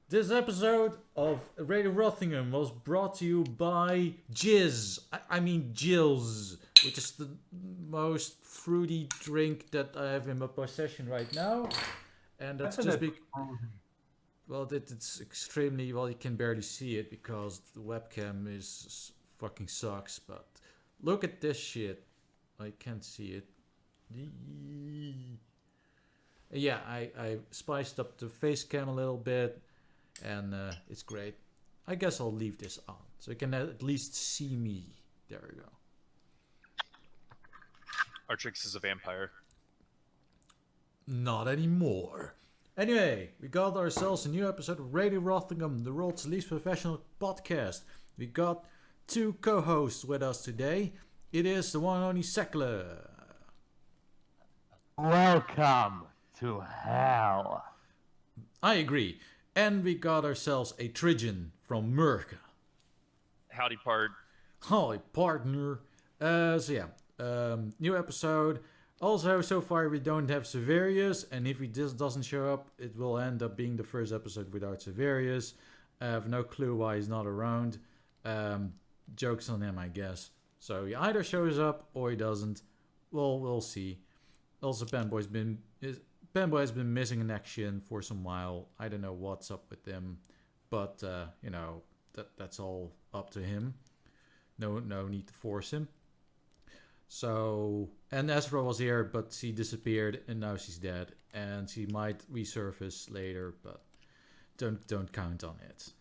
This episode of Radio Rothingham was brought to you by Jizz. I mean Jills, which is the most fruity drink that I have in my possession right now. And that's just well, it's extremely well. You can barely see it because the webcam is fucking sucks. But look at this shit. I can't see it. Yeah, I spiced up the face cam a little bit, and it's great. I guess I'll leave this on so you can at least see me. There we go. Artrix is a vampire. Not anymore. Anyway, we got ourselves a new episode of Radio Rothingham, the world's least professional podcast. We got two co-hosts with us today. It is the one and only Sekele. Welcome to hell. I agree. And we got ourselves a Tridgeon from Merca. Howdy, part. Hi, partner. New episode. Also, so far we don't have Xaverius, and if he just doesn't show up, it will end up being the first episode without Xaverius. I have no clue why he's not around. Jokes on him, I guess. So he either shows up or he doesn't. Well, we'll see. Also, Penboy has been missing in action for some while. I don't know what's up with him, but that's all up to him. No need to force him. So, and Ezra was here, but she disappeared, and now she's dead, and she might resurface later, but don't count on it.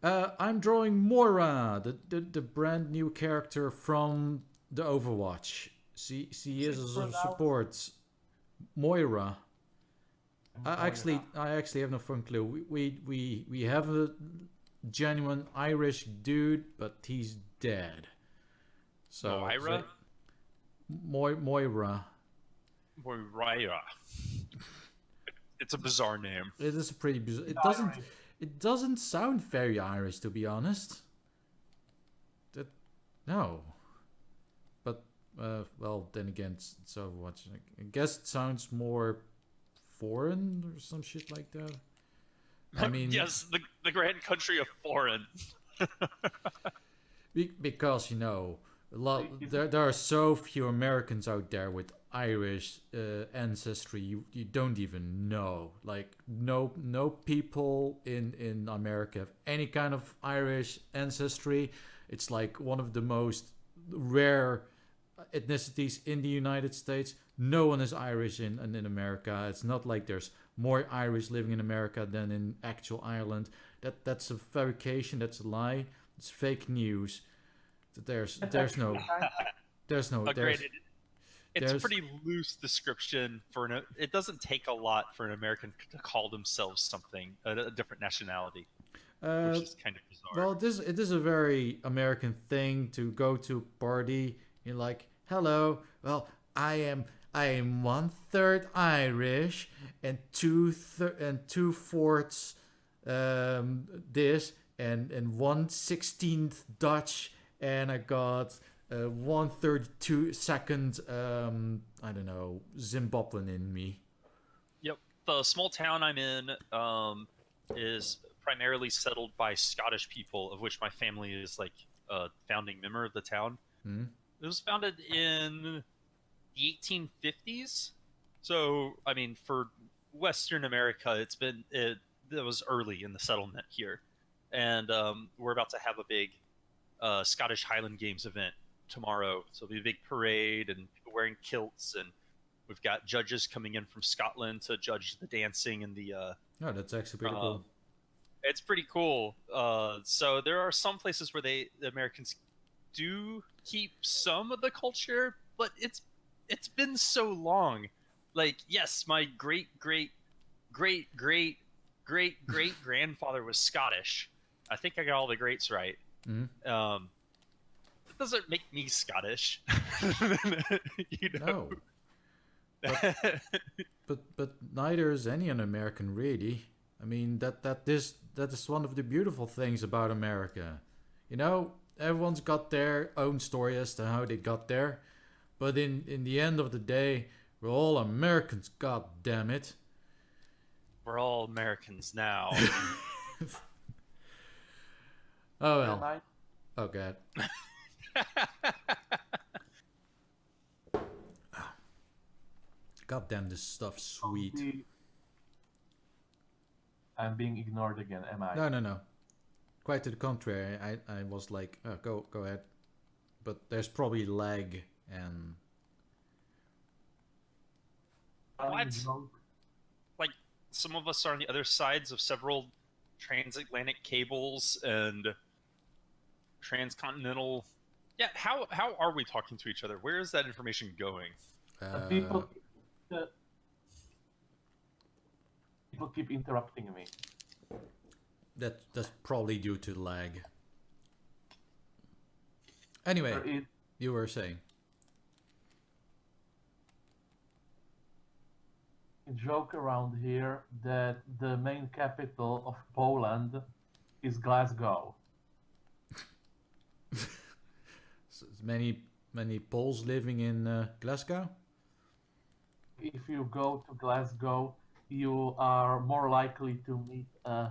I'm drawing Moira, the brand new character from the Overwatch. She is a support. Moira. I actually have no fucking clue. We have a genuine Irish dude, but he's dead. So Moira? Moira. Moira. It's a bizarre name. It is a pretty bizarre. It doesn't sound very Irish, to be honest. No. But well, then again, it's Overwatch. I guess it sounds more foreign or some shit like that. I mean, yes, the grand country of foreign. Because there are so few Americans out there with Irish ancestry. You don't even know. Like no people in America have any kind of Irish ancestry. It's like one of the most rare ethnicities in the United States. No one is Irish in America. It's not like there's more Irish living in America than in actual Ireland. That's a fabrication. That's a lie. It's fake news. There's no. Agreed. It's a pretty loose description for it doesn't take a lot for an American to call themselves something, a different nationality, which is kind of bizarre. Well, it is a very American thing to go to a party. You're like, hello. Well, I am 1/3 Irish and 2/4 this and 1/16 Dutch, and I got 1/32 I don't know, Zimbabwean in me. Yep, the small town I'm in is primarily settled by Scottish people, of which my family is like a founding member of the town. Hmm? It was founded in the 1850s. So, I mean, for Western America, it was early in the settlement here. And we're about to have a big Scottish Highland Games event tomorrow. So it'll be a big parade and people wearing kilts. And we've got judges coming in from Scotland to judge the dancing and the... Oh, that's actually pretty cool. It's pretty cool. So there are some places where the Americans do keep some of the culture, but it's been so long. Like, yes, my great grandfather was Scottish. I think I got all the greats right. Mm-hmm. It doesn't make me Scottish. No. But neither is any American really. I mean that is one of the beautiful things about America. Everyone's got their own story as to how they got there, but in the end of the day, we're all Americans. God damn it! We're all Americans now. Oh well. Am I? Oh god. God damn, this stuff's sweet. I'm being ignored again, am I? No. Quite to the contrary. I was like, oh, go ahead. But there's probably lag and... What? Like, some of us are on the other sides of several transatlantic cables and transcontinental... Yeah, how are we talking to each other? Where is that information going? People keep interrupting me. That's probably due to lag. Anyway, you were saying. Joke around here that the main capital of Poland is Glasgow. So many Poles living in Glasgow? If you go to Glasgow, you are more likely to meet a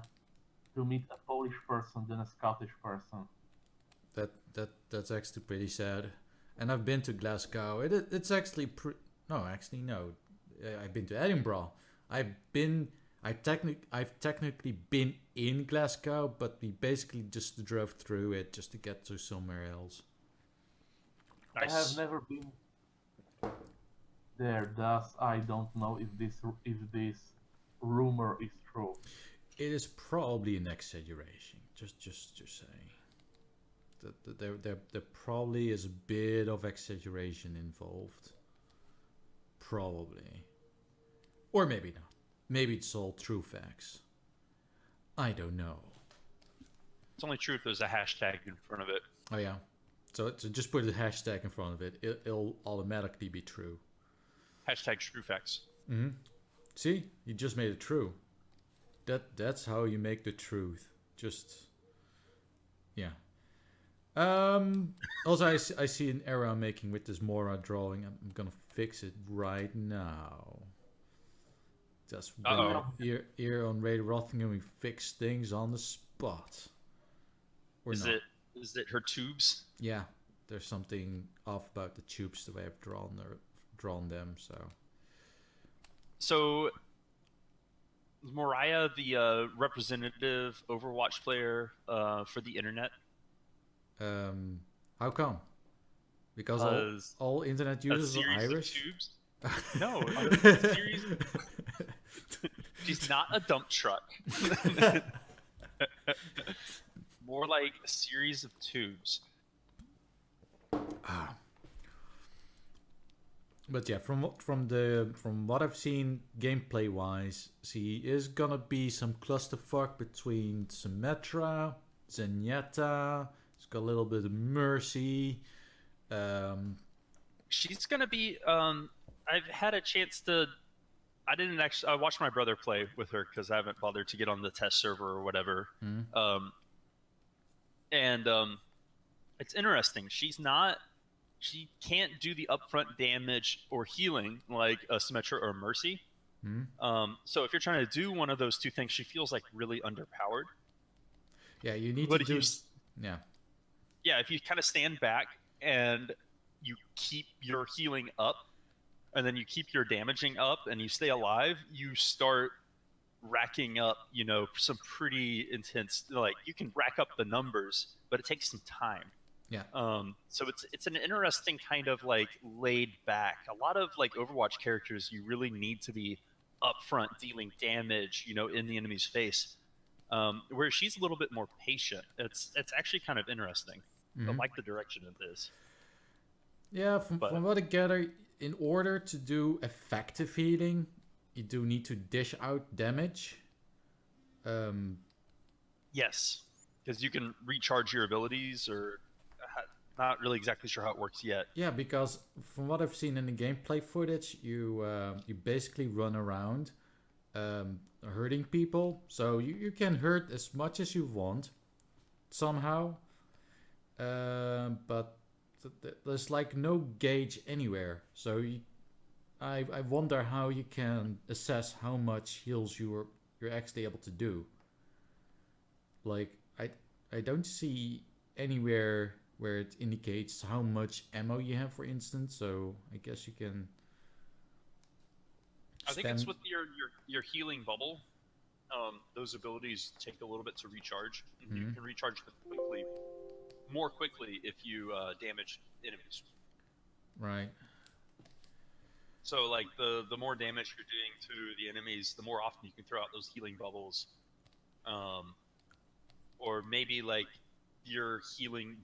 Polish person than a Scottish person. That's actually pretty sad. And I've been to Glasgow. It's actually no. I've been to Edinburgh. I've technically been in Glasgow, but we basically just drove through it just to get to somewhere else. Nice. I have never been there, thus I don't know if this rumor is true. It is probably an exaggeration. Just saying. There probably is a bit of exaggeration involved. Probably. Or maybe not. Maybe it's all true facts. I don't know. It's only true if there's a hashtag in front of it. Oh yeah. So just put a hashtag in front of it. It'll automatically be true. Hashtag true facts. Mm-hmm. See? You just made it true. That's how you make the truth. Just... Yeah. Also, I see an error I'm making with this Moira drawing. I'm gonna fix it right now. That's here on Radio Rothingham, we fix things on the spot. Or Is not. it her tubes? Yeah, there's something off about the tubes the way I've drawn them. So is Moira the representative Overwatch player for the internet? How come? Because all internet users are Irish? Tubes? No, series. She's not a dump truck. More like a series of tubes. But yeah, from what I've seen gameplay wise, she is gonna be some clusterfuck between Symmetra, Zenyatta. It's got a little bit of Mercy. She's gonna be. I've had a chance to. I watched my brother play with her because I haven't bothered to get on the test server or whatever. It's interesting. She can't do the upfront damage or healing like a Symmetra or a Mercy. So if you're trying to do one of those two things, she feels like really underpowered. Yeah, you need to do. Yeah, if you kind of stand back and you keep your healing up, and then you keep your damaging up, and you stay alive, you start racking up, some pretty intense. Like you can rack up the numbers, but it takes some time. Yeah. So it's an interesting kind of like laid back. A lot of like Overwatch characters, you really need to be upfront dealing damage, in the enemy's face. Where she's a little bit more patient. It's actually kind of interesting. I like the direction of this. Yeah, from what I gather, in order to do effective healing, you do need to dish out damage. Yes, because you can recharge your abilities, or not really exactly sure how it works yet. Yeah, because from what I've seen in the gameplay footage, you basically run around hurting people. So you can hurt as much as you want somehow, but there's like no gauge anywhere. So I wonder how you can assess how much heals you're actually able to do. like I don't see anywhere where it indicates how much ammo you have, for instance. So I guess you can. I think it's with your healing bubble. Those abilities take a little bit to recharge, and you can recharge them more quickly if you damage enemies. Right. So like the more damage you're doing to the enemies, the more often you can throw out those healing bubbles. Or maybe like your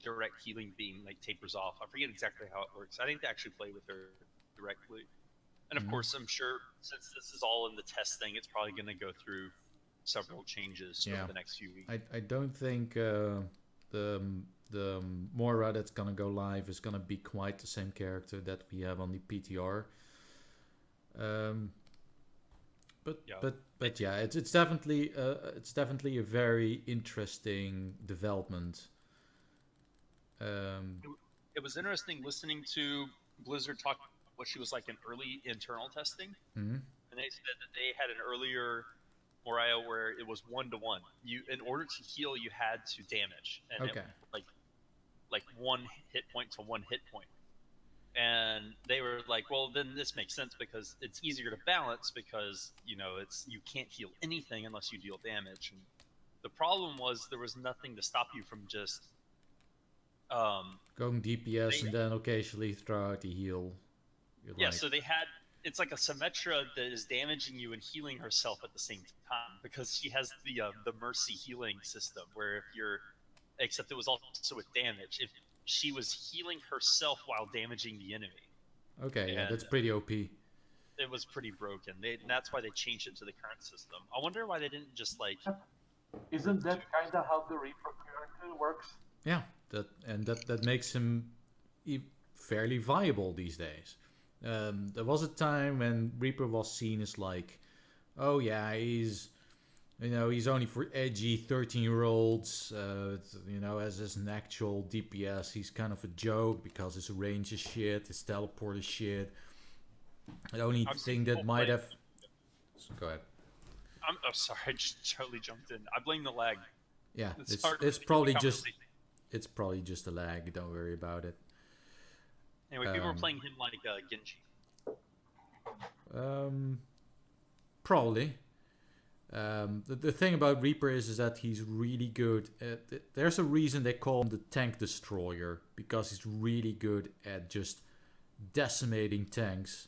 direct healing beam like tapers off. I forget exactly how it works. I think they actually play with her directly. And of course, I'm sure since this is all in the test thing, it's probably going to go through several changes over the next few weeks. I don't think the Moira that's gonna go live is gonna be quite the same character that we have on the PTR. But yeah, it's definitely a very interesting development. It was interesting listening to Blizzard talk what she was like in early internal testing, and they said that they had an earlier Moria where it was 1-to-1. You, in order to heal, you had to damage, and it, like 1 hit point to 1 hit point. And they were like, well, then this makes sense because it's easier to balance because, you know, you can't heal anything unless you deal damage. And the problem was there was nothing to stop you from just going DPS and then occasionally throw out the heal. So they had, it's like a Symmetra that is damaging you and healing herself at the same time because she has the Mercy healing system where except it was also with damage. If she was healing herself while damaging the enemy. Okay, yeah, that's pretty OP. It was pretty broken. That's why they changed it to the current system. I wonder why they didn't just like... Isn't that kind of how the Reaper character works? Yeah, that makes him fairly viable these days. There was a time when Reaper was seen as like, oh yeah, he's only for edgy 13-year-olds. As an actual DPS, he's kind of a joke because his range is shit, his teleport is shit. The only thing that might have... Go ahead. I'm sorry, I just totally jumped in. I blame the lag. Yeah, it's probably just a lag. Don't worry about it. Anyway, people were playing him like Genji. Probably. The thing about Reaper is that he's really good at... There's a reason they call him the tank destroyer, because he's really good at just decimating tanks.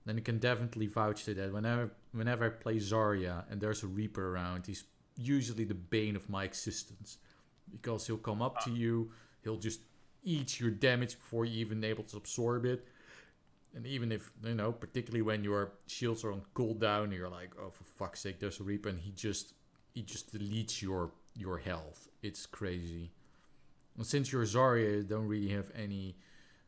Then you can definitely vouch to that. Whenever I play Zarya and there's a Reaper around, he's usually the bane of my existence. Because he'll come up to you, he'll just eat your damage before you're even able to absorb it. And even if, particularly when your shields are on cooldown, and you're like, oh, for fuck's sake, there's a Reaper, and he just deletes your health. It's crazy. And since you're Zarya, you don't really have any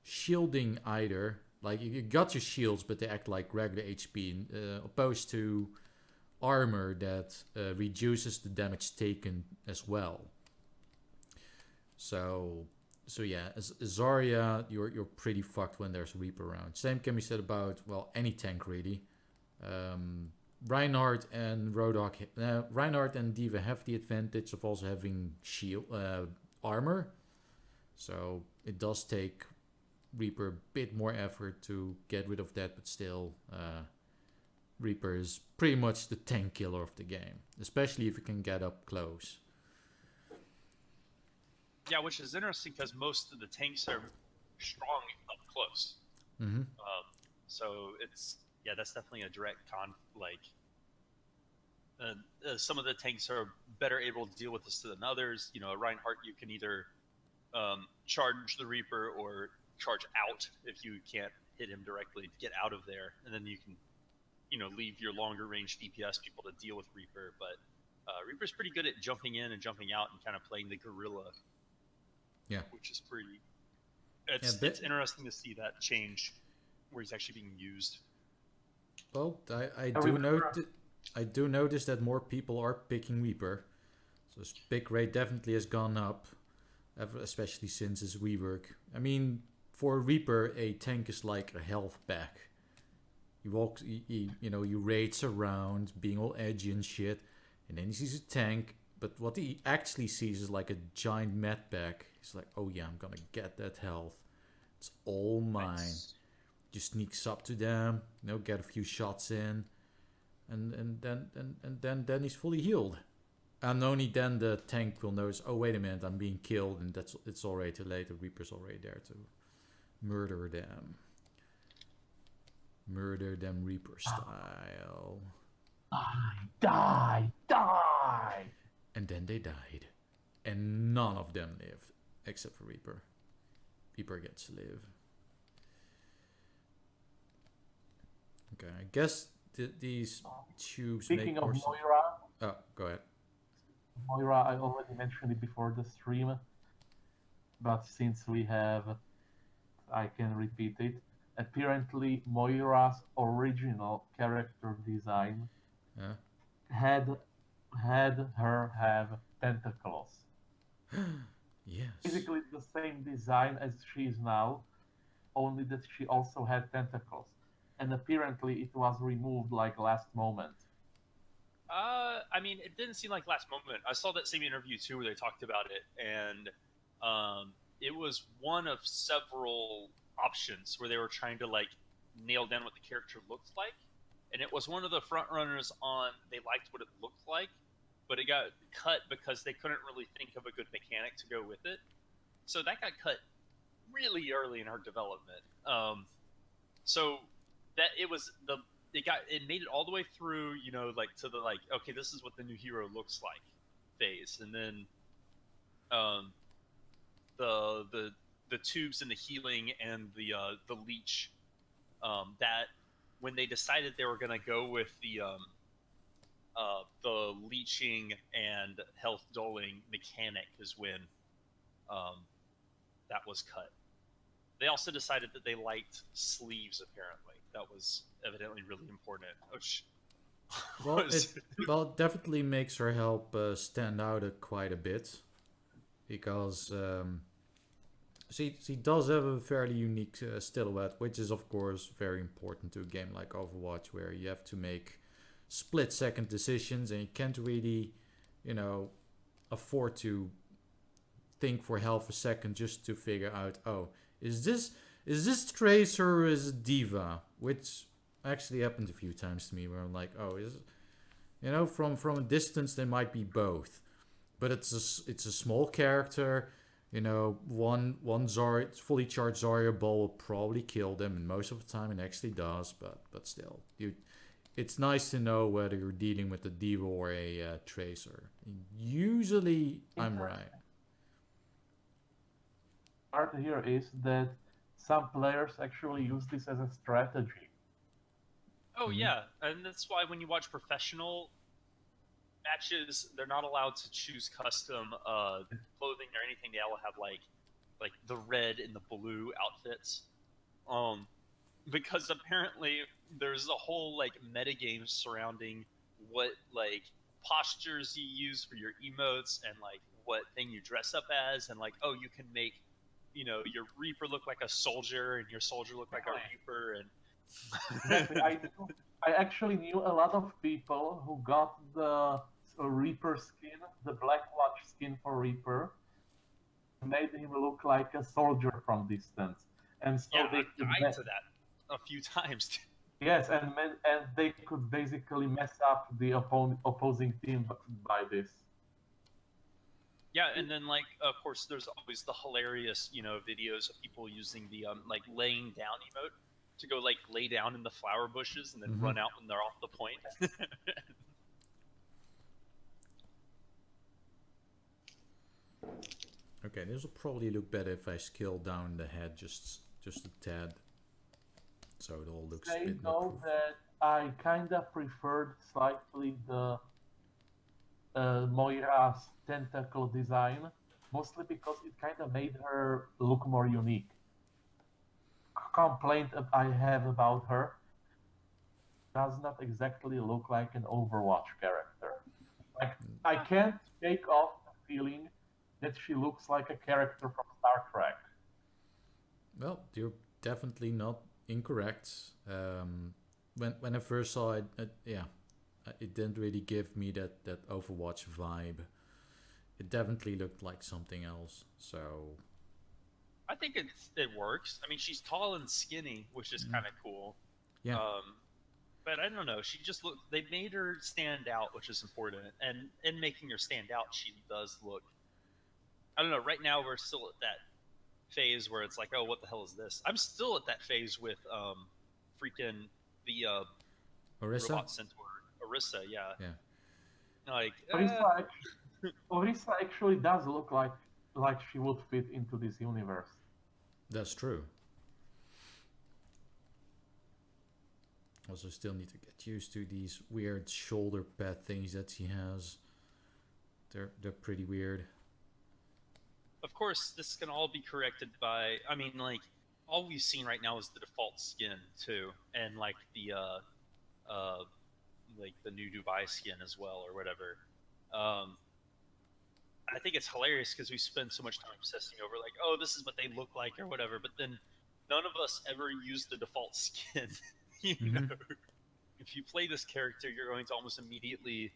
shielding either. Like, you got your shields, but they act like regular HP, opposed to armor that reduces the damage taken as well. So yeah, as Zarya, you're pretty fucked when there's a Reaper around. Same can be said about, well, any tank really. Reinhardt and Reinhardt and D.Va have the advantage of also having armor. So it does take Reaper a bit more effort to get rid of that, but still, Reaper is pretty much the tank killer of the game, especially if you can get up close. Yeah, which is interesting because most of the tanks are strong up close. Mm-hmm. So that's definitely a direct some of the tanks are better able to deal with this than others. Reinhardt, you can either charge the Reaper or charge out if you can't hit him directly to get out of there, and then you can, leave your longer range DPS people to deal with Reaper. But Reaper's pretty good at jumping in and jumping out and kind of playing the guerrilla. Yeah, which is pretty. It's interesting to see that change, where he's actually being used. Well, I do notice that more people are picking Reaper, so his pick rate definitely has gone up, especially since his rework. I mean, for Reaper, a tank is like a health pack. He raids around, being all edgy and shit, and then he sees a tank, But what he actually sees is like a giant med pack. He's like, oh yeah, I'm gonna get that health. It's all mine. Nice. Just sneaks up to them, get a few shots in, and then he's fully healed. And only then the tank will notice, oh wait a minute, I'm being killed, and it's already too late. The Reaper's already there to murder them. Murder them Reaper style. Die! And then they died. And none of them lived. Except for Reaper. Reaper gets to live. Okay, I guess these tubes Speaking make of more sense. Moira, Oh, go ahead. Moira, I already mentioned it before the stream, but since we have, I can repeat it. Apparently, Moira's original character design Yeah. had her have tentacles. Yes. Basically the same design as she is now, only that she also had tentacles. And apparently it was removed like last moment. I mean, it didn't seem like last moment. I saw that same interview too where they talked about it, and it was one of several options where they were trying to like nail down what the character looked like, and it was one of the front runners on they liked what it looked like, but it got cut because they couldn't really think of a good mechanic to go with it. So that got cut really early in her development. So that it made it all the way through, like to the like, okay, this is what the new hero looks like phase, and then the tubes and the healing and the leech, that when they decided they were going to go with the leeching and health doling mechanic is when that was cut. They also decided that they liked sleeves, apparently. That was evidently really important. Well, it definitely makes her help stand out quite a bit. Because she does have a fairly unique silhouette, which is, of course, very important to a game like Overwatch, where you have to make split-second decisions, and you can't really, afford to think for half a second just to figure out, oh, is this Tracer or is it Diva? Which actually happened a few times to me, where I'm like, oh, from a distance they might be both, but it's a small character. One fully charged Zarya ball will probably kill them, and most of the time it actually does. But still, it's nice to know whether you're dealing with a Diva or a Tracer. Usually, I'm right. Part here is that some players actually use this as a strategy. Oh yeah, and that's why when you watch professional matches, they're not allowed to choose custom clothing or anything. They all have like the red and the blue outfits, because apparently there's a whole like metagame surrounding what like postures you use for your emotes and like what thing you dress up as, and like, oh, you can make your Reaper look like a soldier and your soldier look like a Reaper, and Exactly. I actually knew a lot of people who got the Reaper skin, the Blackwatch skin for Reaper, made him look like a soldier from distance, and so yeah, they I died to that a few times. Yes, and they could basically mess up the opposing team by this. Yeah, and then like of course there's always the hilarious videos of people using the like laying down emote to go like lay down in the flower bushes and then run out when they're off the point. Okay, this will probably look better if I scale down the head just a tad, so it all looks a bit more. That I kind of preferred slightly the Moira's tentacle design, mostly because it kind of made her look more unique. Complaint I have about her, does not exactly look like an Overwatch character. Like, I can't shake off the feeling that she looks like a character from Star Trek. Well, you're definitely not incorrect. When I first saw it, it didn't really give me that Overwatch vibe. it definitely looked like something else. So I think it works. I mean, she's tall and skinny, which is kind of cool. yeah, But I don't know. She just looked. They made her stand out, which is important. And in making her stand out, she does look. I don't know. Right now, we're still at that phase where it's like, oh, what the hell is this? I'm still at that phase with freaking the Marissa. robot centaur, Orisa. Yeah. Yeah. Like. Orisa actually does look like she would fit into this universe. That's true. Also, still need to get used to these weird shoulder pad things that she has. They're pretty weird. Of course, this can all be corrected by. I mean, like, all we've seen right now is the default skin too, and like the new Dubai skin as well, or whatever. I think it's hilarious because we spend so much time obsessing over like, oh, this is what they look like or whatever, but then none of us ever use the default skin. You know, if you play this character, you're going to almost immediately,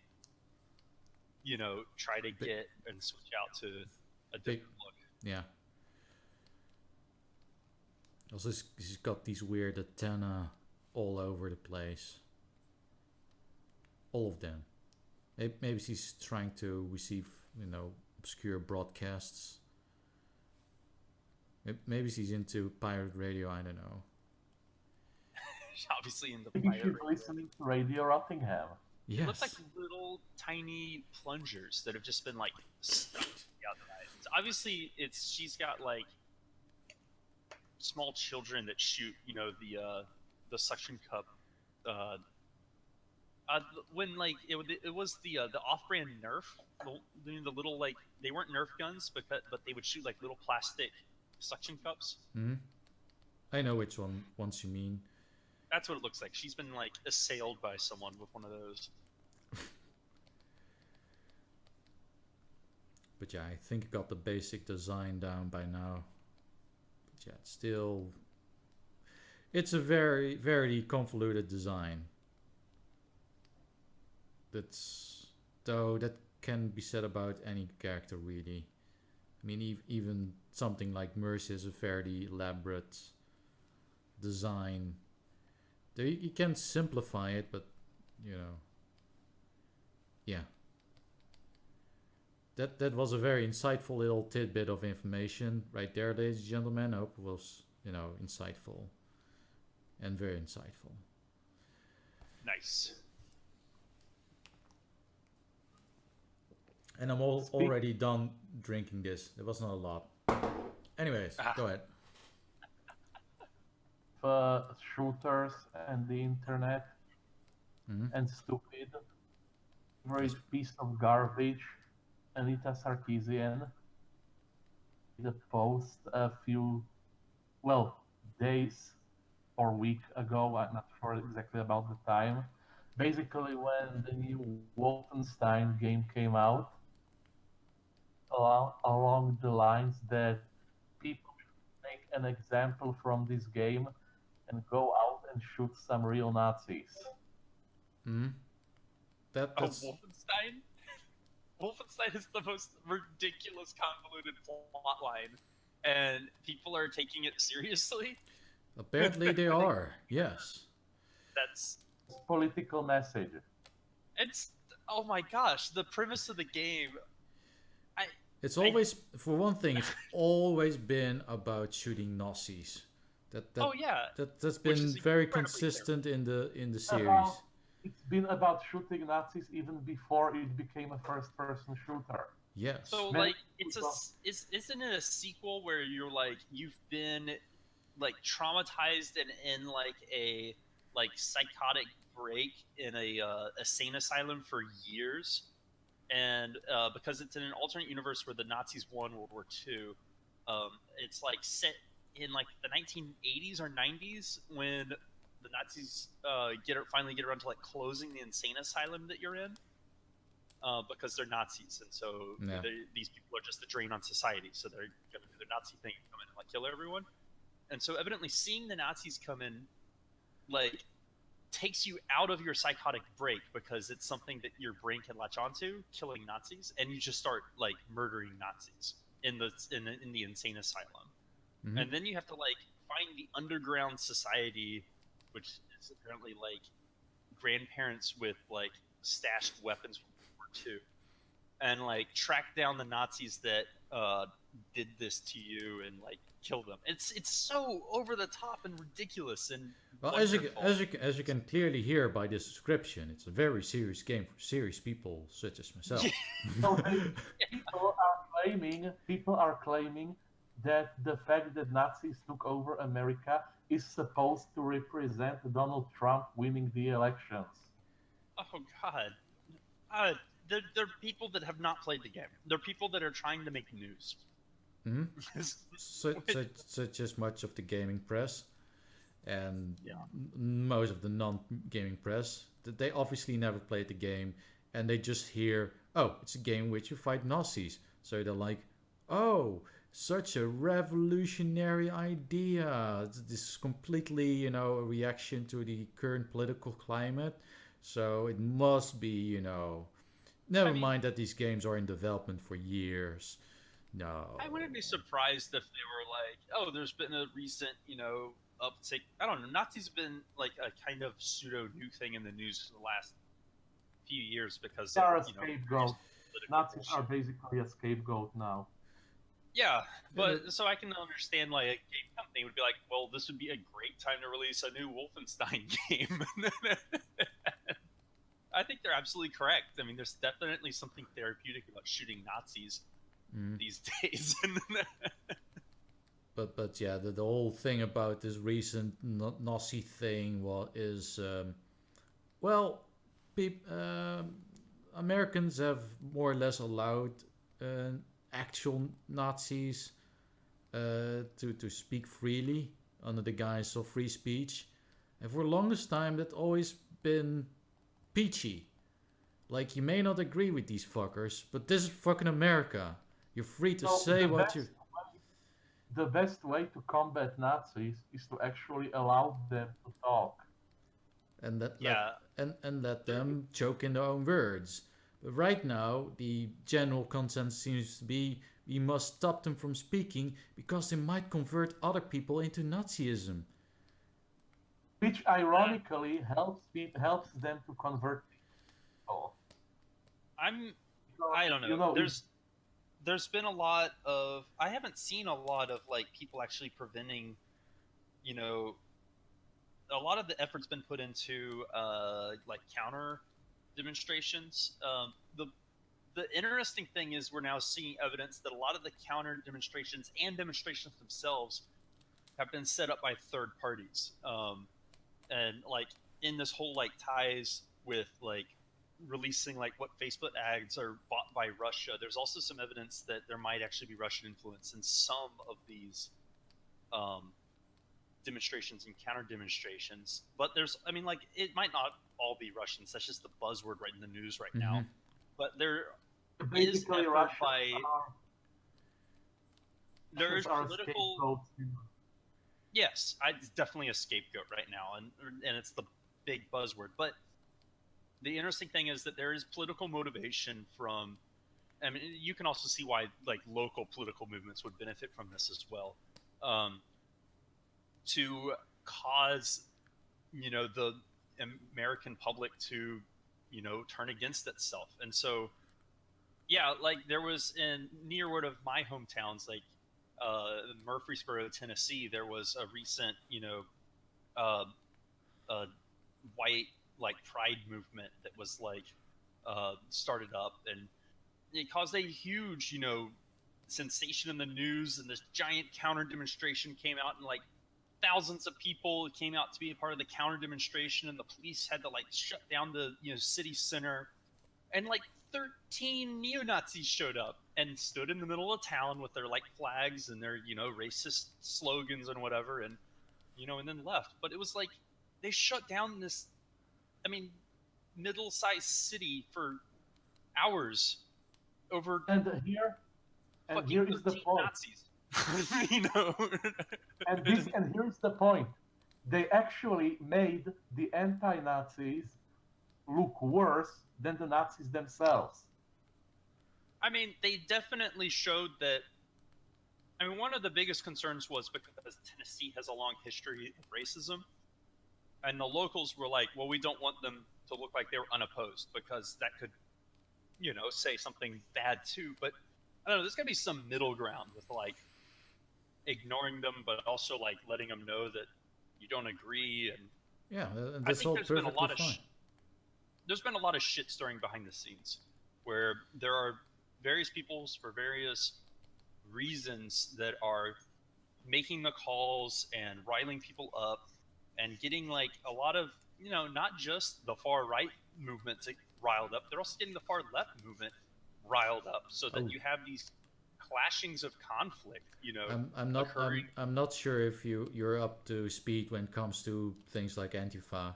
try to get and switch out to a different look. Yeah. Also, she's got these weird antennae all over the place. All of them. Maybe she's trying to receive, obscure broadcasts. Maybe she's into pirate radio. I don't know. Obviously, in the Maybe pirate she's radio. listening to Radio Rothingham. Yes. It looks like little tiny plungers that have just been like stuck together. Obviously, she's got like small children that shoot, the suction cup. When like it was the off-brand Nerf, the little like they weren't Nerf guns, but they would shoot like little plastic suction cups. I know which ones you mean. That's what it looks like. She's been like assailed by someone with one of those. But yeah, I think I got the basic design down by now. But yeah, it's a very, very convoluted design. That can be said about any character really. I mean, even something like Mercy is a fairly elaborate design. You can simplify it, but yeah. That was a very insightful little tidbit of information right there, ladies and gentlemen. I hope it was, insightful and very insightful. Nice. And I'm already done drinking this. There was not a lot. Anyways, go ahead. Shooters and the internet and stupid, very piece of garbage. Anita Sarkeesian did a post a few, days or week ago. I'm not sure exactly about the time. Basically, when the new Wolfenstein game came out, along the lines that people should make an example from this game and go out and shoot some real Nazis. That's Wolfenstein? Wolfenstein is the most ridiculous, convoluted plot line, and people are taking it seriously. Apparently they are. Yes. That's political message. It's oh my gosh, the premise of the game. It's always, for one thing, it's always been about shooting Nazis. That's been very consistent in the series. It's been about shooting Nazis even before it became a first-person shooter. Yes. So isn't it a sequel where you've been like traumatized and in like a psychotic break in a sane asylum for years, and because it's in an alternate universe where the Nazis won World War II, it's like set in like the 1980s or 90s when the Nazis finally get around to like closing the insane asylum that you're in, because they're Nazis, and so these people are just the drain on society. So they're gonna do their Nazi thing and come in and like kill everyone. And so evidently, seeing the Nazis come in, like takes you out of your psychotic break because it's something that your brain can latch onto, killing Nazis, and you just start like murdering Nazis in the insane asylum. Mm-hmm. And then you have to like find the underground society, which is apparently like grandparents with like stashed weapons from World War II, and like track down the Nazis that did this to you and like kill them. It's so over the top and ridiculous and Well, wonderful. as you can clearly hear by this description, it's a very serious game for serious people such as myself. So people are claiming that the fact that Nazis took over America is supposed to represent Donald Trump winning the elections. Oh God, they're people that have not played the game. They're people that are trying to make news. Mm-hmm. such as much of the gaming press and most of the non-gaming press, that they obviously never played the game, and they just hear, oh, it's a game in which you fight Nazis. So they're like, oh, such a revolutionary idea. This is completely, a reaction to the current political climate. So it must be, never mind that these games are in development for years. No. I wouldn't be surprised if they were like, oh, there's been a recent, uptake. I don't know. Nazis have been like a kind of pseudo new thing in the news for the last few years because they are a scapegoat. Nazis are basically a scapegoat now. Yeah, but so I can understand like a game company would be like, well, this would be a great time to release a new Wolfenstein game. I think they're absolutely correct. I mean, there's definitely something therapeutic about shooting Nazis these days. But yeah, the whole thing about this recent Nazi thing is, Americans have more or less allowed actual Nazis to speak freely under the guise of free speech, and for the longest time that's always been peachy. Like, you may not agree with these fuckers, but this is fucking America. You're free to say what you... The best way to combat Nazis is to actually allow them to talk. And let them choke in their own words. But right now, the general consensus seems to be we must stop them from speaking because they might convert other people into Nazism. Which ironically helps them to convert people. I don't know. There's been a lot of... I haven't seen a lot of like people actually preventing, a lot of the effort's been put into like counter demonstrations. The interesting thing is we're now seeing evidence that a lot of the counter demonstrations and demonstrations themselves have been set up by third parties. And like in this whole like ties with like releasing like what Facebook ads are bought by Russia, there's also some evidence that there might actually be Russian influence in some of these demonstrations and counter demonstrations. But it might not all be Russians. That's just the buzzword right in the news right now. But there is effort by... There is political... Yes, it's definitely a scapegoat right now, and it's the big buzzword. But the interesting thing is that there is political motivation from... I mean, you can also see why like local political movements would benefit from this as well. To cause, the American public to, turn against itself. And so, yeah, like there was near one of my hometowns, like Murfreesboro, Tennessee, there was a recent, white like pride movement that was like started up, and it caused a huge, sensation in the news, and this giant counter demonstration came out, and like thousands of people came out to be a part of the counter demonstration, and the police had to like shut down the city center, and like 13 neo-Nazis showed up and stood in the middle of town with their like flags and their racist slogans and whatever, and and then left. But it was like they shut down this, middle-sized city for hours over and here is the point. Nazis. And here's the point. they actually made the anti-Nazis look worse than the Nazis themselves. I mean, they definitely showed that. I mean, one of the biggest concerns was because Tennessee has a long history of racism, and the locals were like, well, we don't want them to look like they were unopposed because that could, say something bad too. But I don't know, there's got to be some middle ground with like ignoring them, but also like letting them know that you don't agree. And Yeah, I that's think all there's been a perfectly lot of fine. there's been a lot of shit stirring behind the scenes where there are various peoples for various reasons that are making the calls and riling people up and getting like a lot of not just the far right movements riled up, they're also getting the far left movement riled up so that Oh. you have these clashings of conflict I'm occurring. I'm not sure if you're up to speed when it comes to things like Antifa.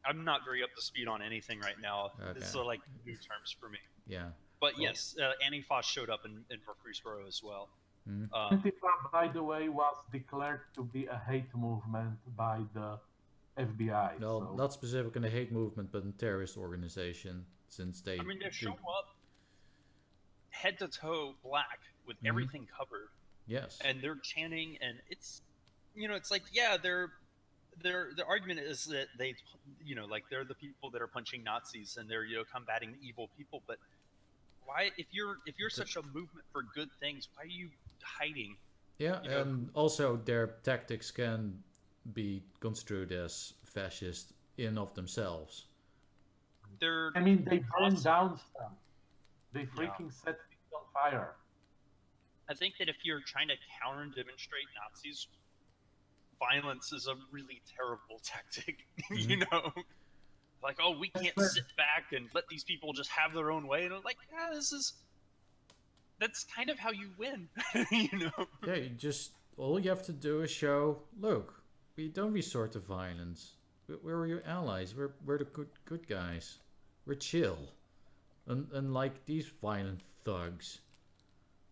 I'm not very up to speed on anything right now. Okay. These are like new terms for me. Yeah. But Well, yes, Antifa showed up in Murfreesboro as well. mhm. Antifa, by the way, was declared to be a hate movement by the FBI. Well, So not specific in the hate movement, but in terrorist organization, since they. I mean, they show do- up head to toe black with Mhm. everything covered, Yes. and they're chanting, and it's like, yeah, the argument is that they, like they're the people that are punching Nazis and they're combating evil people, but why, if you're such a movement for good things, why are you hiding? Yeah, You know, and also their tactics can be construed as fascist in of themselves. they're I mean, they burn awesome. down stuff. They Yeah. freaking set things on fire. I think that if you're trying to counter and demonstrate Nazis, violence is a really terrible tactic. Mhm. Like, oh, we can't sit back and let these people just have their own way. And I'm like, yeah, that's kind of how you win. Yeah, all you have to do is show, look, we don't resort to violence. We're your allies. We're the good guys. We're chill, unlike these violent thugs.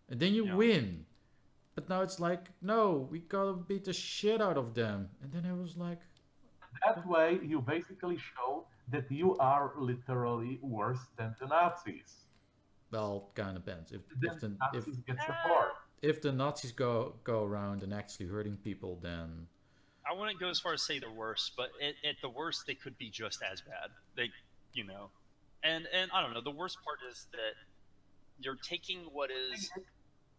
And then you Yeah. win. But now it's like, no, we gotta beat the shit out of them. And then I was like, That way, you basically show that you are literally worse than the Nazis. well, kind of depends. Then the Nazis get support. If the Nazis go around and actually hurting people, then I wouldn't go as far as say the worst, but at the worst, they could be just as bad. And I don't know. The worst part is that you're taking what is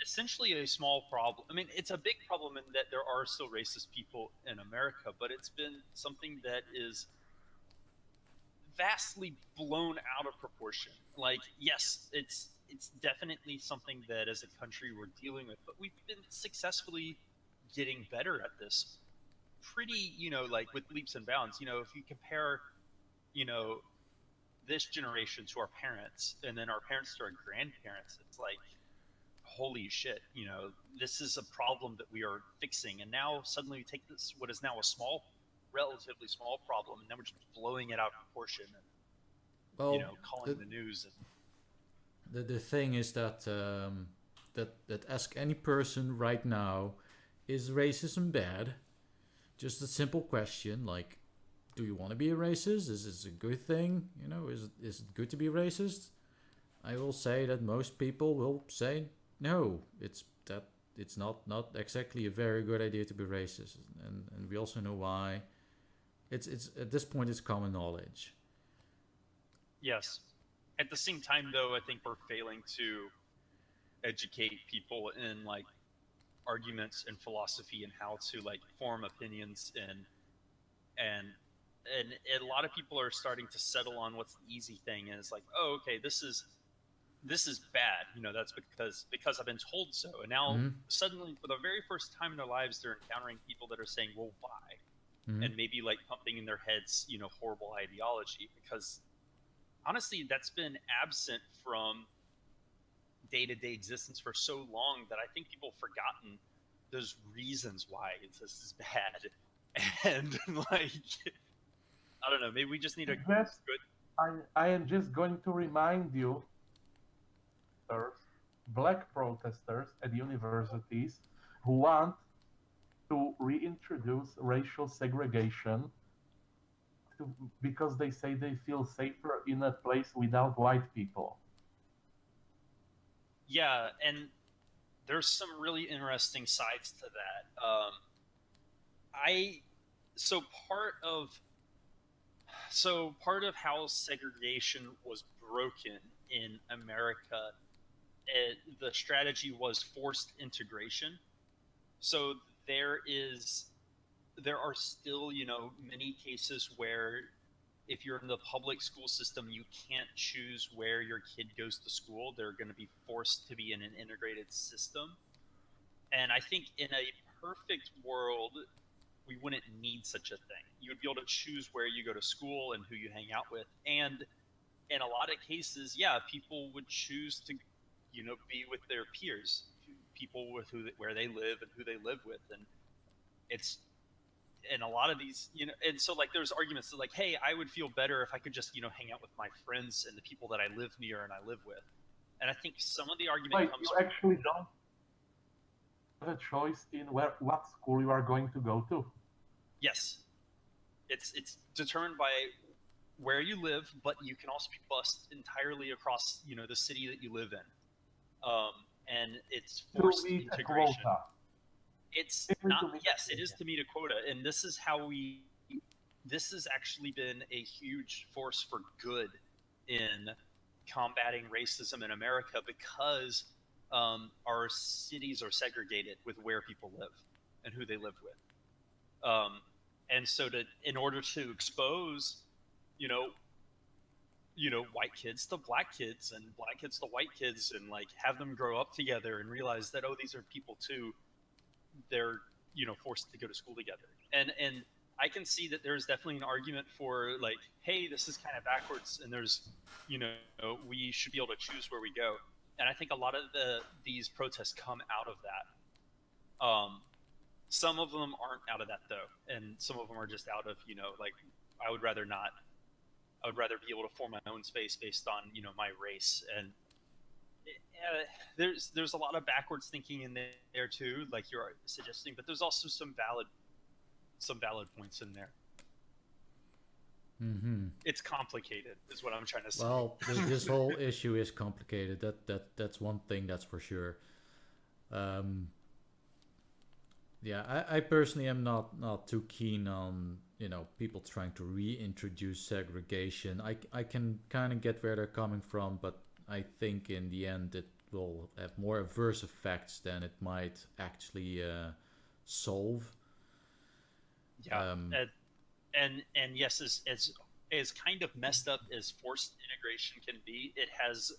essentially a small problem. I mean, it's a big problem in that there are still racist people in America, but it's been something that is vastly blown out of proportion. Like, yes, it's definitely something that as a country we're dealing with, but we've been successfully getting better at this pretty, like with leaps and bounds. If you compare, this generation to our parents and then our parents to our grandparents, it's like, holy shit, this is a problem that we are fixing. And now suddenly we take this, what is now a relatively small problem, and then we're just blowing it out of proportion and, well, calling the news. And the thing is that that ask any person right now, is racism bad? Just a simple question like, do you want to be a racist? Is this a good thing? Is it good to be racist? I will say that most people will say no. It's not exactly a very good idea to be racist, and we also know why. It's at this point it's common knowledge. yes, at the same time, though, I think we're failing to educate people in like arguments and philosophy and how to like form opinions and a lot of people are starting to settle on what's the easy thing is like, oh, okay, this is bad, that's because I've been told so. And now suddenly for the very first time in their lives they're encountering people that are saying, well, why? And maybe like pumping in their heads horrible ideology, because honestly that's been absent from day-to-day existence for so long that I think people have forgotten those reasons why this is bad. And like, I don't know, maybe we just need a good. I am just going to remind you, black protesters at universities who want to reintroduce racial segregation because they say they feel safer in a place without white people. Yeah, and there's some really interesting sides to that. So part of how segregation was broken in America, the strategy was forced integration. So there are still, many cases where if you're in the public school system, you can't choose where your kid goes to school. They're going to be forced to be in an integrated system. And I think in a perfect world, we wouldn't need such a thing. You would be able to choose where you go to school and who you hang out with. And in a lot of cases, yeah, people would choose to, be with their peers, people with where they live and who they live with. And it's, in a lot of these, and so like there's arguments that like, hey, I would feel better if I could just, hang out with my friends and the people that I live near and I live with. And I think some of the argument comes you actually don't have a choice in what school you are going to go to. Yes, it's determined by where you live, but you can also be bused entirely across, the city that you live in, and it's forced integration. It's not. Yes, it is to meet a quota, and this is how this has actually been a huge force for good in combating racism in America because our cities are segregated with where people live and who they live with. And so in order to expose, white kids to black kids and black kids to white kids and like have them grow up together and realize that, oh, these are people too. They're, forced to go to school together. And I can see that there's definitely an argument for like, hey, this is kind of backwards and there's, we should be able to choose where we go. And I think a lot of these protests come out of that. Some of them aren't out of that though, and some of them are just out of, like I would rather be able to form my own space based on, my race. And there's a lot of backwards thinking in there too, like you're suggesting, but there's also some valid points in there. Mm-hmm. It's complicated, is what I'm trying to say. Well, this whole issue is complicated. That's one thing, that's for sure. Yeah, I personally am not too keen on people trying to reintroduce segregation. I can kind of get where they're coming from, but I think in the end it will have more adverse effects than it might actually solve. Yeah, and yes, as kind of messed up as forced integration can be, it has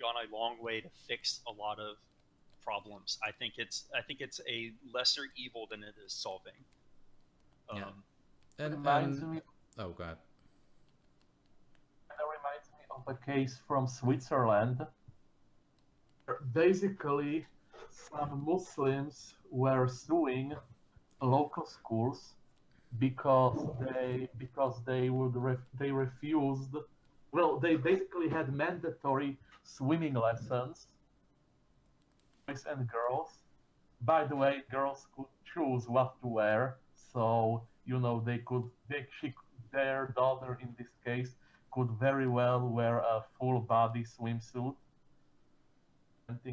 gone a long way to fix a lot of problems. I think it's a lesser evil than it is solving. Yeah. Oh god. That reminds me of a case from Switzerland. Basically, some Muslims were suing local schools because they refused. Well, they basically had mandatory swimming lessons, boys and girls. By the way, girls could choose what to wear, so their daughter in this case could very well wear a full body swimsuit.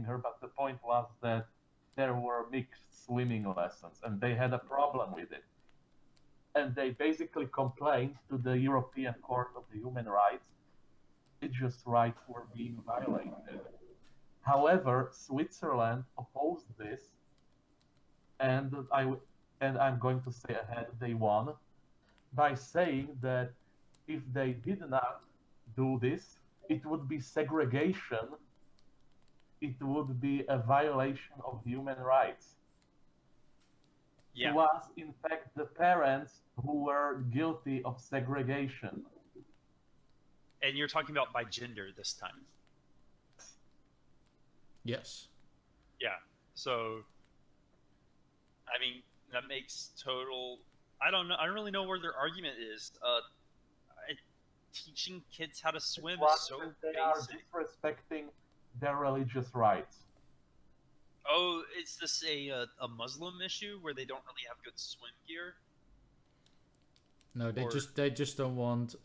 Her, but the point was that there were mixed swimming lessons, and they had a problem with it. And they basically complained to the European Court of the Human Rights. Religious rights were being violated. However, Switzerland opposed this, and I'm going to say ahead, they won by saying that if they did not do this, it would be segregation. It would be a violation of human rights. Yeah. It was, in fact, the parents who were guilty of segregation. And you're talking about by gender this time. Yes. Yeah. So, I mean, that makes total. I don't know. I don't really know where their argument is. Teaching kids how to swim is so they basic. are disrespecting their religious rights. Oh, is this a Muslim issue where they don't really have good swim gear? No, they just don't want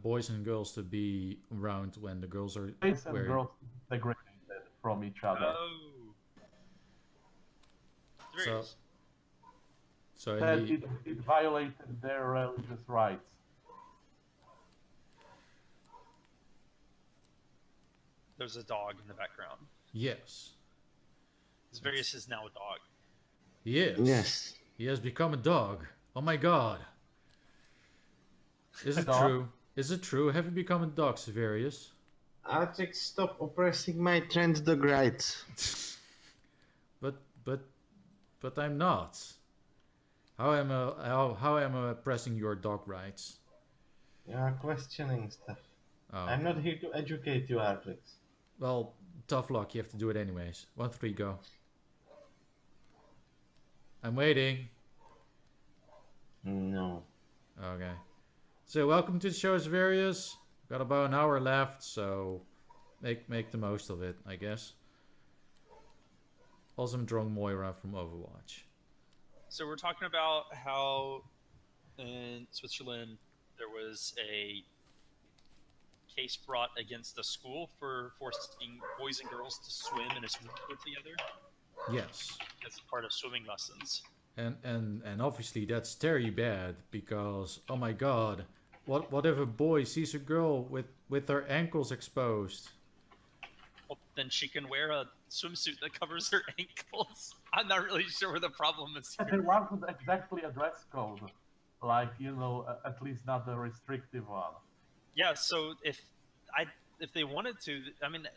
boys and girls to be around when the girls are Boys and wearing. girls segregated from each other. Oh. So in That the it violated their religious rights. There's a dog in the background. yes, Xaverius is now a dog. he is. Yes. He has become a dog. Oh my god. Is it Dog? true? Is it true? Have you become a dog, Xaverius? Artrix, stop oppressing my trans dog rights. But I'm not. How am I oppressing your dog rights? You are questioning stuff. Oh, I'm not here to educate you, Artrix. well, tough luck. You have to do it anyways. 1, 3, go. I'm waiting. No. Okay. So welcome to the show, Xaverius. Got about an hour left, so make the most of it, I guess. Also, I'm drawing Moira from Overwatch. So we're talking about how in Switzerland there was a case brought against a school for forcing boys and girls to swim in a swimming pool together Yes. as part of swimming lessons. And obviously that's very bad because oh my god, what if a boy sees a girl with her ankles exposed? Well, then she can wear a swimsuit that covers her ankles. I'm not really sure where the problem is There here. wasn't exactly a dress code, like at least not the restrictive one. Yeah, so if they wanted to, I mean,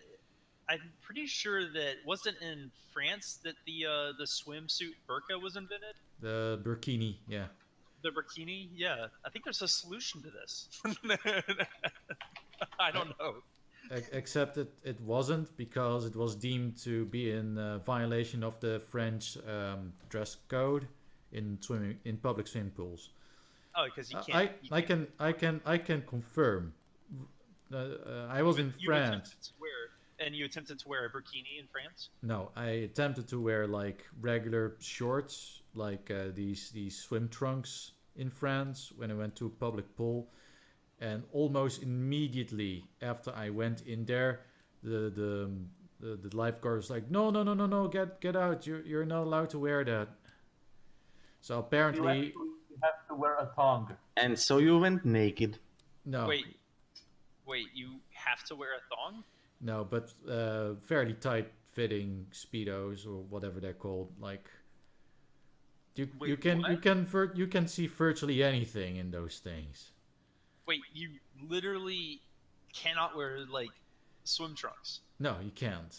I'm pretty sure that wasn't in France that the swimsuit burqa was invented. The burkini, yeah. The burkini, yeah. I think there's a solution to this. I don't know. Except it wasn't because it was deemed to be in violation of the French dress code in public swimming pools. Oh, because you can't. I can confirm. I was in France. You attempted to wear a burkini in France? No, I attempted to wear like regular shorts, like these swim trunks in France when I went to a public pool, and almost immediately after I went in there, the lifeguard was like, no, get out, you're not allowed to wear that. So apparently, You have to wear a thong. And so you went naked. no. Wait, you have to wear a thong? No, but fairly tight-fitting speedos or whatever they're called. Like you can see virtually anything in those things. Wait, you literally cannot wear like swim trunks. No, you can't.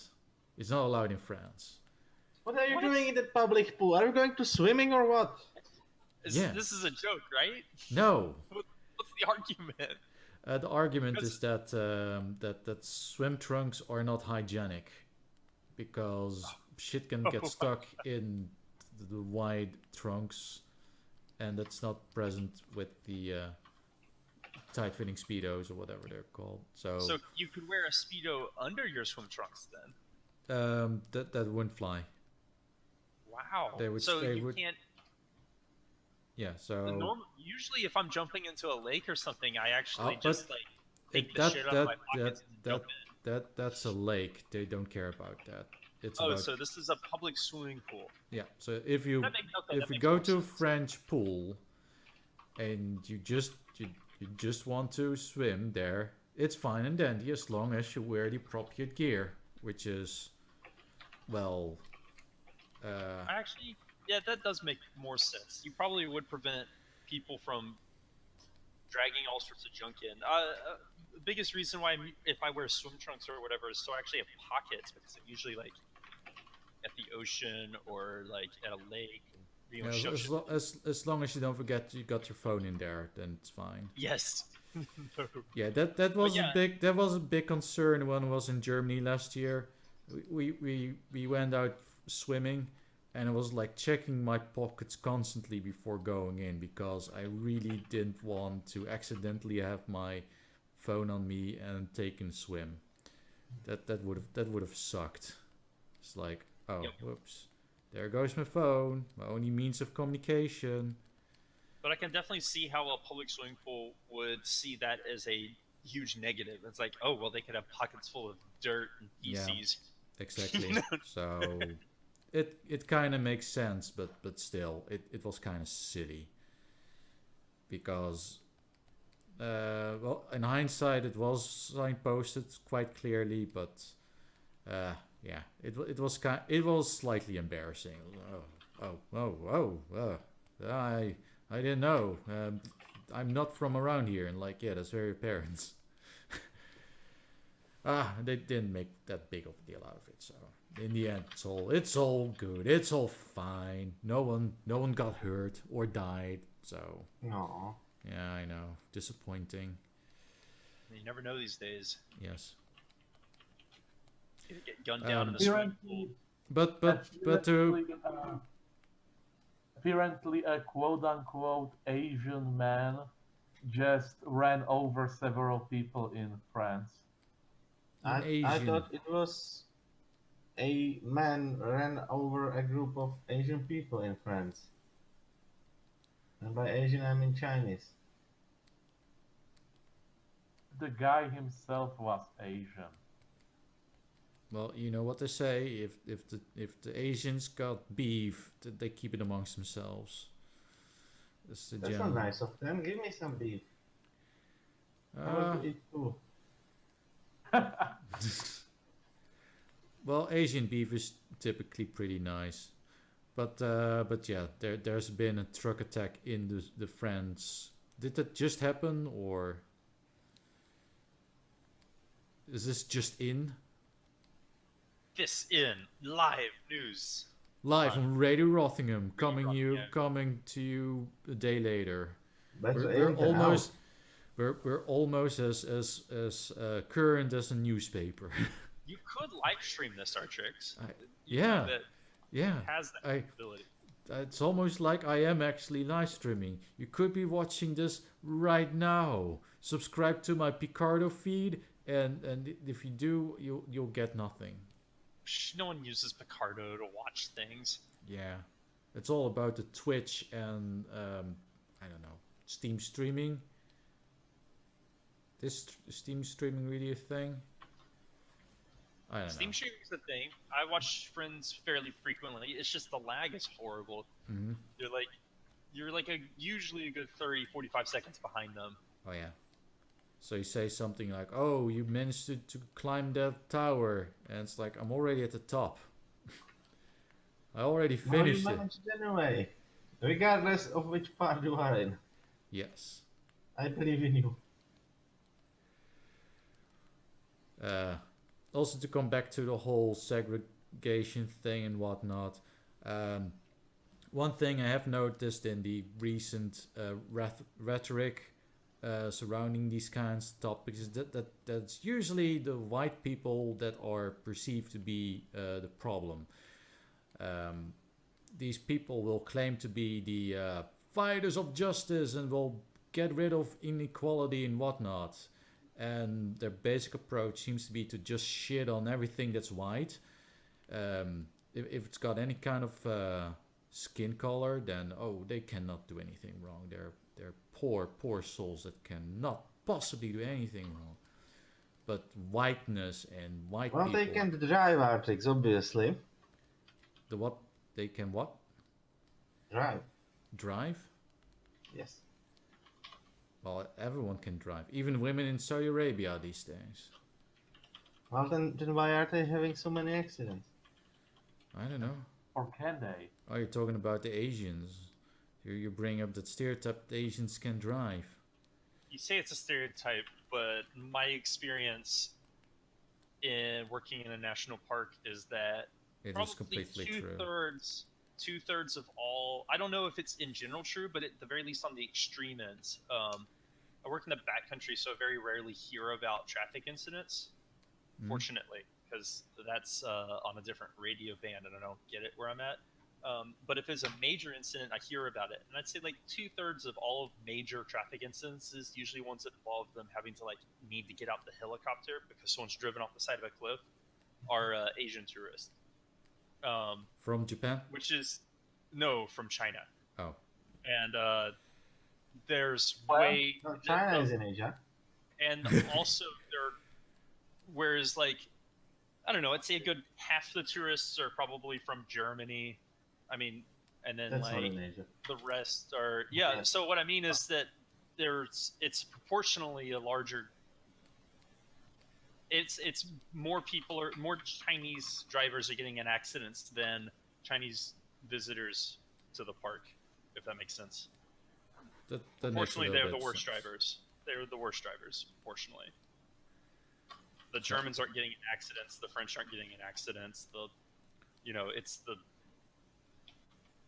It's not allowed in France. What are you doing in the public pool? Are you going to swimming or what? Yeah. This is a joke, right? No. What's the argument? The argument is that that swim trunks are not hygienic because shit can get stuck in the wide trunks, and that's not present with the tight-fitting speedos or whatever they're called. So you could wear a speedo under your swim trunks then. that wouldn't fly. Wow. They would. Can't. Yeah. So Usually, if I'm jumping into a lake or something, I actually but just like take the shit out of my pockets and jump in. that's a lake. They don't care about that. It's So this is a public swimming pool. yeah. So if you go to a French pool and you just want to swim there, it's fine and dandy as long as you wear the appropriate gear, which is well. Actually, yeah, that does make more sense. You probably would prevent people from dragging all sorts of junk in. The biggest reason why if I wear swim trunks or whatever is so I actually have pockets because I'm usually like at the ocean or like at a lake. As long as you don't forget you got your phone in there, then it's fine. Yes. Yeah, that was a big concern when I was in Germany last year. We went out swimming, and I was like checking my pockets constantly before going in because I really didn't want to accidentally have my phone on me and take a swim. That would have sucked. It's like, Oh, Yep. whoops. There goes my phone. My only means of communication. But I can definitely see how a public swimming pool would see that as a huge negative. It's like, oh, well, they could have pockets full of dirt and Yeah. feces. Exactly. So it kind of makes sense, but still, it was kind of silly. Because, well, in hindsight, it was signposted quite clearly, but yeah, it was slightly embarrassing. I didn't know. I'm not from around here, and like, yeah, that's very apparent. They didn't make that big of a deal out of it, so in the end, it's all good. It's all fine. No one got hurt or died. So No. yeah, I know, disappointing. You never know these days. Yes, You could get gunned down in the swimming pool. but to Apparently, a quote-unquote Asian man just ran over several people in France. An I Asian. thought it was a man ran over a group of Asian people in France. And by Asian, I mean Chinese. The guy himself was Asian. Well, you know what they say: if the Asians got beef, they keep it amongst themselves. That's the That's general. not nice of them. Give me some beef. I Uh, want to eat too. well, Asian beef is typically pretty nice, but yeah, there's been a truck attack in the France. Did that just happen, or is this just in? This in live news. Live on Radio Rothingham, Rothingham. coming to you a day later. Better We're in than almost we're almost as current as a newspaper. You could live stream this, Artrix. Yeah, That yeah. has that capability. It's almost like I am actually live streaming. You could be watching this right now. Subscribe to my Picardo feed, and if you do, you'll get nothing. No one uses Picardo to watch things. Yeah, it's all about the Twitch and I don't know, Steam streaming. This Steam streaming really a thing? I don't Steam know. streaming is a thing. I watch friends fairly frequently. It's just the lag is horrible. Mm-hmm. You're like usually a good 30, 45 seconds behind them. Oh yeah. So you say something like, "Oh, you managed to climb that tower," and it's like, I'm already at the top. I already No, you finished it. managed anyway. Regardless of which part you are in. Yes. I believe in you. Also, to come back to the whole segregation thing and whatnot, one thing I have noticed in the recent rhetoric surrounding these kinds of topics is that's usually the white people that are perceived to be the problem. These people will claim to be the fighters of justice and will get rid of inequality and whatnot. And their basic approach seems to be to just shit on everything that's white. If it's got any kind of skin color, then they cannot do anything wrong. They're poor souls that cannot possibly do anything wrong. But whiteness and white Well, people. they can drive Artrix, obviously. The what? They can what? Drive. Drive? Yes. Well, everyone can drive. Even women in Saudi Arabia these days. Well, then why are they having so many accidents? I don't know. Or can they? Oh, you're talking about the Asians. You bring up that stereotype that Asians can drive. You say it's a stereotype, but my experience in working in a national park is that It is probably completely true. two-thirds of all, I don't know if it's in general true, but at the very least on the extreme ends. I work in the backcountry, so I very rarely hear about traffic incidents, fortunately, because that's on a different radio band and I don't get it where I'm at. But if it's a major incident, I hear about it. And I'd say like 2/3 of all of major traffic incidences, usually ones that involve them having to need to get out the helicopter because someone's driven off the side of a cliff, are Asian tourists. From Japan? which is from China. Oh. And there's Well, China is in Asia. and also whereas like I don't know, I'd say a good half the tourists are probably from Germany. I mean, and then That's not like in Asia. the rest are So what I mean is that it's proportionally a larger. It's more Chinese drivers are getting in accidents than Chinese visitors to the park, if that makes sense. That Unfortunately, makes a they're little the bit worst sense. drivers. They're the worst drivers, fortunately. The Germans aren't getting in accidents. The French aren't getting in accidents. It's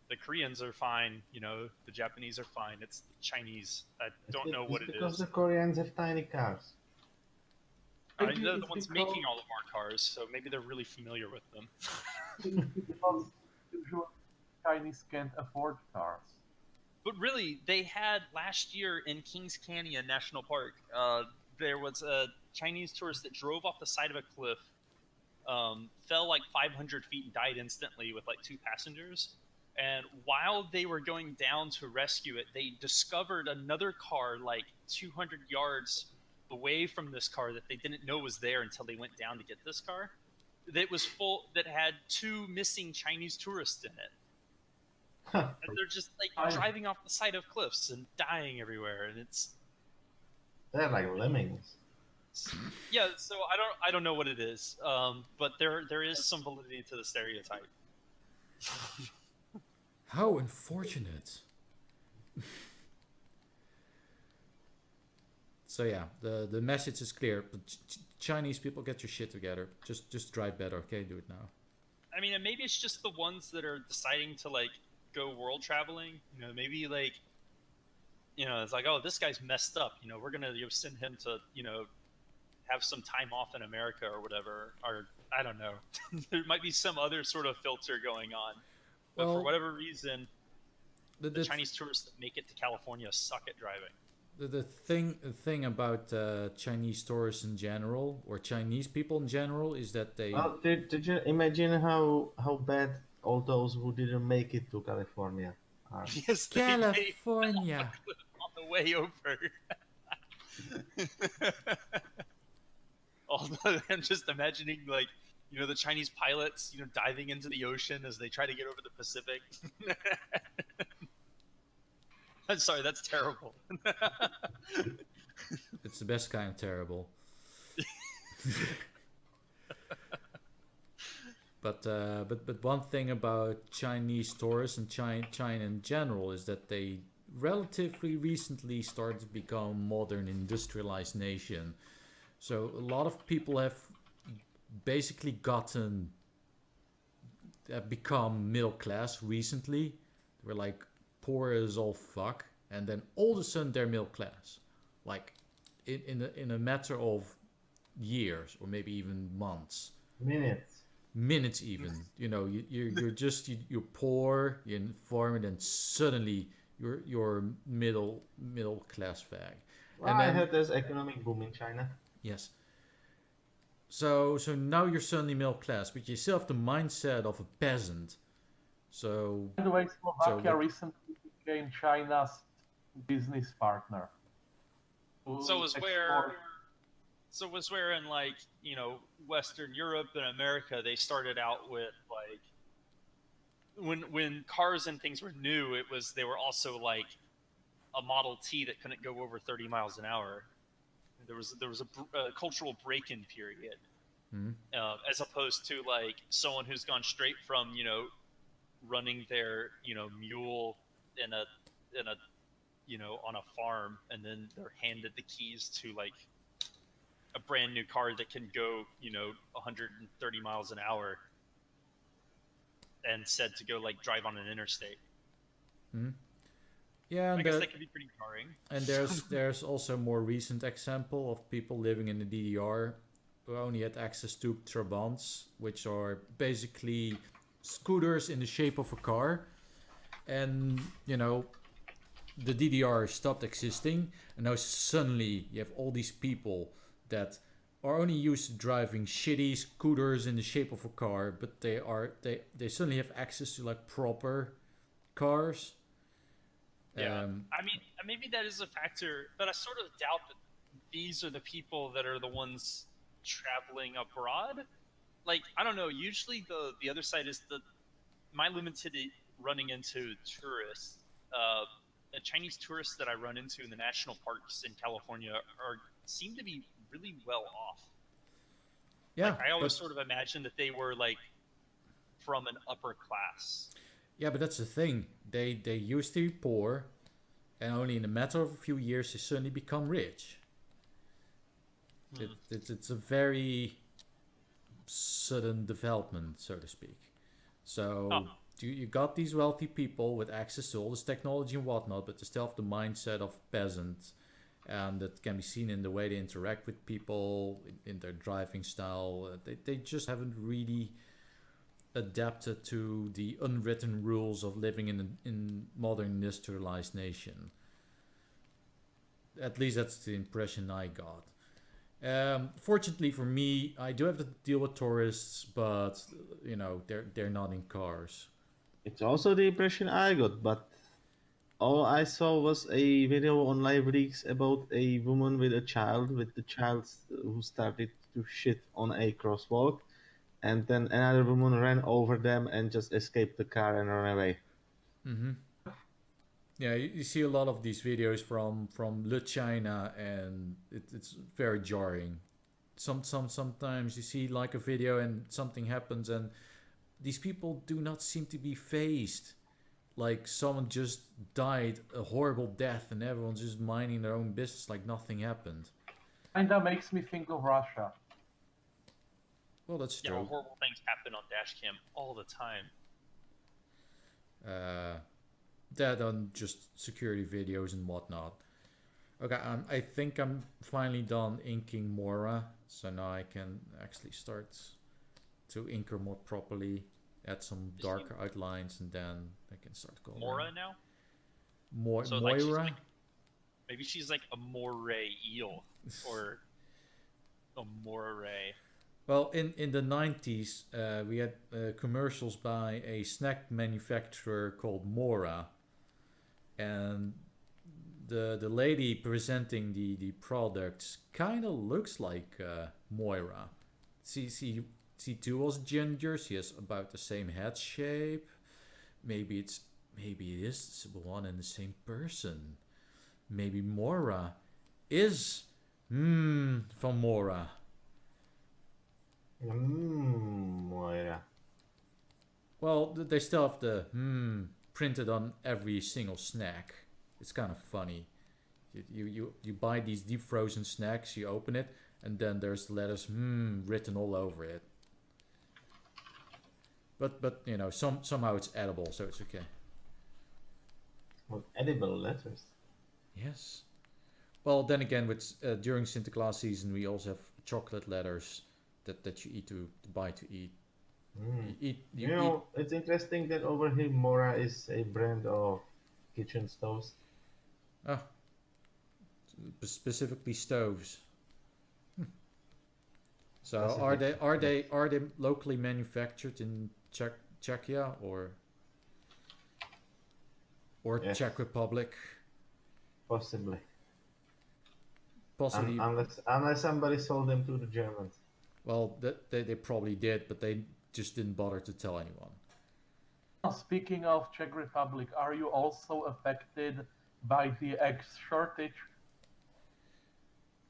the Koreans are fine. The Japanese are fine. It's the Chinese. I don't know what it because is. the Koreans have tiny cars. They're the ones making all of our cars, so maybe they're really familiar with them. Because usually Chinese can't afford cars. But really, they had last year in Kings Canyon National Park, there was a Chinese tourist that drove off the side of a cliff, fell like 500 feet and died instantly with like 2 passengers. And while they were going down to rescue it, they discovered another car like 200 yards away from this car that they didn't know was there until they went down to get this car. That had 2 missing Chinese tourists in it. And they're just like driving off the side of cliffs and dying everywhere, and They're like lemmings. Yeah. So I don't know what it is, but there is some validity to the stereotype. How unfortunate. So yeah, the message is clear. Chinese people, get your shit together. Just drive better, okay? Do it now. I mean, and maybe it's just the ones that are deciding to like go world traveling. Maybe like, it's like, oh, this guy's messed up. We're gonna send him to have some time off in America or whatever. Or I don't know. There might be some other sort of filter going on. But for whatever reason, the Chinese tourists that make it to California suck at driving. The thing about Chinese tourists in general, or Chinese people in general, is that they... Well, did you imagine how bad all those who didn't make it to California are? Yes, California! On the way over. Although I'm just imagining, like, the Chinese pilots, diving into the ocean as they try to get over the Pacific. I'm sorry, that's terrible. It's the best kind of terrible. But one thing about Chinese tourists and China in general is that they relatively recently started to become modern industrialized nation. So a lot of people have basically become middle class recently. They were like poor as all fuck, and then all of a sudden they're middle class, like in a matter of years or maybe even months, minutes even. You're poor, you're in farm, and then suddenly you're middle class fag. Well, and then, I heard there's economic boom in China. Yes. So now you're suddenly middle class, but you still have the mindset of a peasant. So, by the way, Slovakia recently became China's business partner. So was where in like Western Europe and America they started out with like when cars and things were new, they were also like a Model T that couldn't go over 30 miles an hour. There was a cultural break-in period, as opposed to like someone who's gone straight from running their mule in a on a farm, and then they're handed the keys to like a brand new car that can go 130 miles an hour, and said to go like drive on an interstate. Yeah, I guess that could be pretty jarring. And there's also a more recent example of people living in the DDR who only had access to trabants, which are basically scooters in the shape of a car. And the DDR stopped existing, and now suddenly you have all these people that are only used to driving shitty scooters in the shape of a car, but they suddenly have access to like proper cars. Yeah, I mean, maybe that is a factor, but I sort of doubt that these are the people that are the ones traveling abroad. Like, I don't know. Usually, the other side is my limited running into tourists. The Chinese tourists that I run into in the national parks in California seem to be really well off. Yeah, like, I always sort of imagined that they were like from an upper class. yeah, but that's the thing. They used to be poor, and only in a matter of a few years they suddenly become rich. It's a very sudden development, so to speak. So you got these wealthy people with access to all this technology and whatnot, but they still have the mindset of peasants, and that can be seen in the way they interact with people, in their driving style. They just haven't really adapted to the unwritten rules of living in modern industrialized nation. At least that's the impression I got. Fortunately for me, I do have to deal with tourists, but you know they're not in cars. It's also the impression I got, but all I saw was a video on LiveLeaks about a woman with a child, with the child who started to shit on a crosswalk, and then another woman ran over them and just escaped the car and ran away. Mm-hmm. Yeah, you see a lot of these videos from China, and it's very jarring. Sometimes you see like a video and something happens, and these people do not seem to be phased. Like someone just died a horrible death, and everyone's just minding their own business like nothing happened. Kinda makes me think of Russia. Well, that's true. Yeah, horrible things happen on Dashcam all the time. That on just security videos and whatnot. Okay, I think I'm finally done inking Moira, so now I can actually start to ink her more properly, add some darker outlines, and then I can start coloring. Moira now? So, Moira? Maybe she's like a moray eel, or a moray. Well, in the 90s, we had commercials by a snack manufacturer called Moira, and the lady presenting the products kind of looks like Moira. C2 was ginger. She has about the same head shape. Maybe it is one and the same person. Maybe Moira is from Moira. Moira. Well, they still have the printed on every single snack. It's kind of funny. You buy these deep frozen snacks, you open it, and then there's the letters written all over it. But you know, somehow it's edible, so it's okay. Well, edible letters. Yes. Well, then again, with during Sinterklaas season, we also have chocolate letters that you eat to buy to eat. You know, it's interesting that over here Moira is a brand of kitchen stoves. Oh, specifically stoves. So are they locally manufactured in Czechia or Yes. Czech Republic? Possibly. Possibly. Unless somebody sold them to the Germans. Well, they probably did, but they just didn't bother to tell anyone. Speaking of Czech Republic, are you also affected by the egg shortage?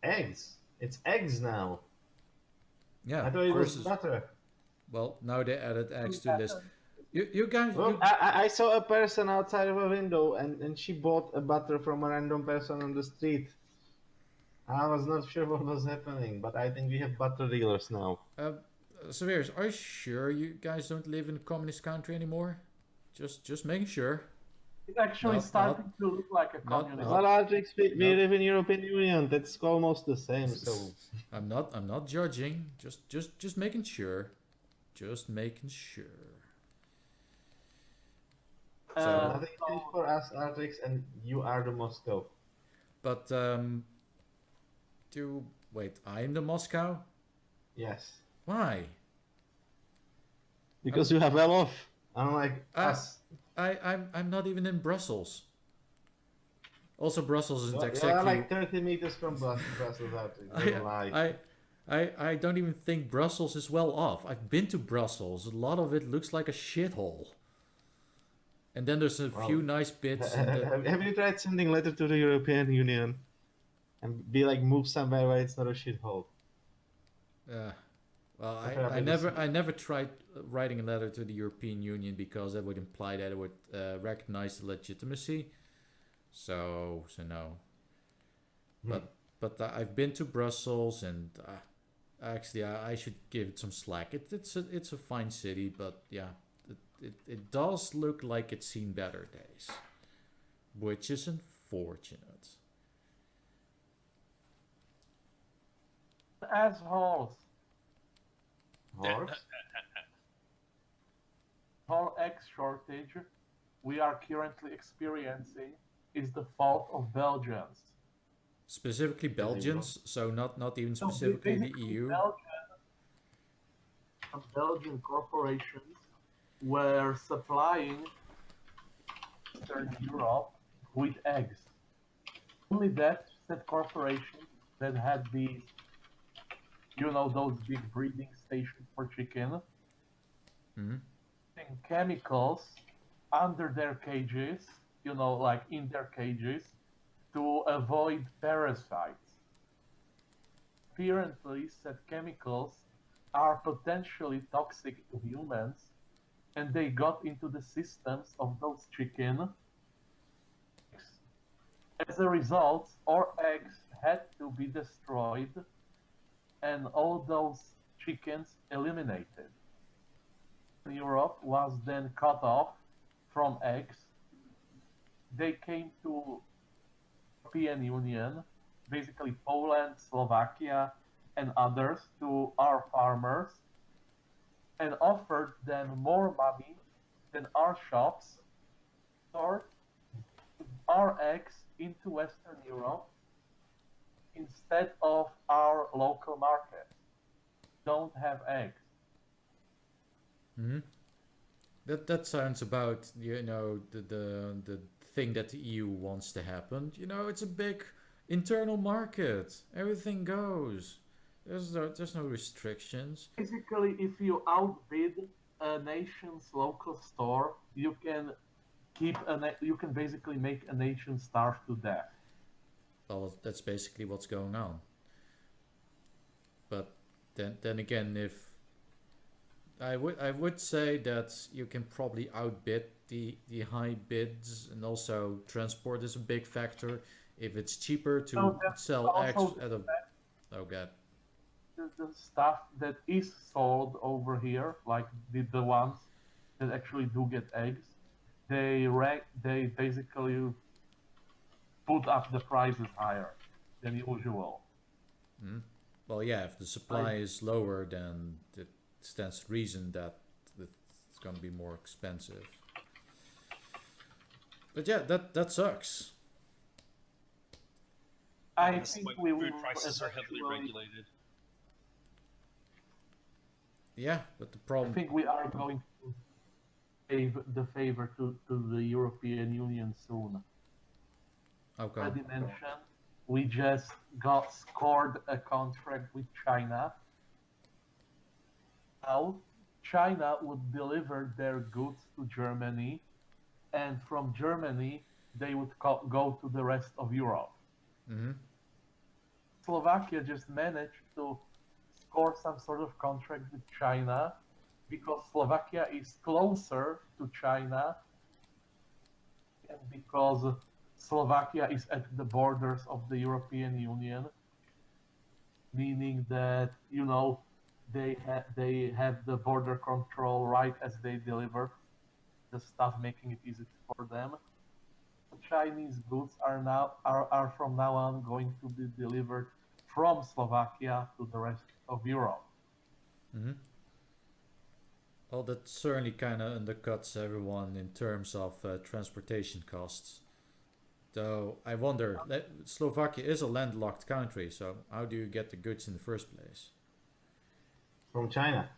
Eggs. It's eggs now. Yeah. I thought it was butter. Well, now they added eggs to this. You guys. Well, I saw a person outside of a window, and she bought a butter from a random person on the street. I was not sure what was happening, but I think we have butter dealers now. Xaverius, are you sure you guys don't live in a communist country anymore? Just making sure. It's actually starting to look like a communist. Well, Artrix, we live in European Union. That's almost the same. So I'm not judging. Just making sure. Just making sure. nothing changed for us, Artrix, and you are the Moscow. But Wait, I'm the Moscow? Yes. Why? Because you have well off. Unlike us. I'm not even in Brussels. Also, Brussels isn't You're exactly. like 30 meters from Brussels, Artrix. Don't lie. I don't even think Brussels is well off. I've been to Brussels. A lot of it looks like a shithole. And then there's a few nice bits. Have you tried sending letter to the European Union and be like, move somewhere where it's not a shithole? Well, I never tried writing a letter to the European Union because that would imply that it would recognize the legitimacy. So no. But I've been to Brussels, and actually I should give it some slack. It's a fine city, but yeah, it does look like it's seen better days, which is unfortunate. Assholes. Horse? Whole egg shortage we are currently experiencing is the fault of Belgians. Specifically Belgians, so not even So specifically the basically EU. Belgian corporations were supplying Eastern Europe with eggs. Only that said corporations that had these, those big breeding stations for chicken, putting chemicals under their cages, like in their cages, to avoid parasites. Apparently, said chemicals are potentially toxic to humans, and they got into the systems of those chicken. As a result, our eggs had to be destroyed and all those chickens eliminated. Europe was then cut off from eggs. They came to European Union, basically Poland, Slovakia, and others, to our farmers and offered them more money than our shops or our eggs into Western Europe instead of our local market. Don't have eggs. That sounds about the thing that the EU wants to happen. It's a big internal market. Everything goes. There's no restrictions. Basically, if you outbid a nation's local store, you can basically make a nation starve to death. Well, that's basically what's going on. But then again, if I would say that you can probably outbid the high bids, and also transport is a big factor. If it's cheaper to sell eggs at a the stuff that is sold over here, like the ones that actually do get eggs, they basically put up the prices higher than usual. Well, yeah, if the supply is lower, then it stands to reason that it's going to be more expensive. But yeah, that sucks. I think food prices are heavily regulated. Yeah, but the problem. I think we are going to pay the favor to the European Union soon. Okay. Already mentioned, we just scored a contract with China. Now, China would deliver their goods to Germany, and from Germany, they would go to the rest of Europe. Slovakia just managed to score some sort of contract with China because Slovakia is closer to China and because Slovakia is at the borders of the European Union, meaning that they have the border control right as they deliver the stuff, making it easy for them. Chinese goods are from now on going to be delivered from Slovakia to the rest of Europe. Well, that certainly kind of undercuts everyone in terms of transportation costs. So I wonder, Slovakia is a landlocked country, so how do you get the goods in the first place? From China.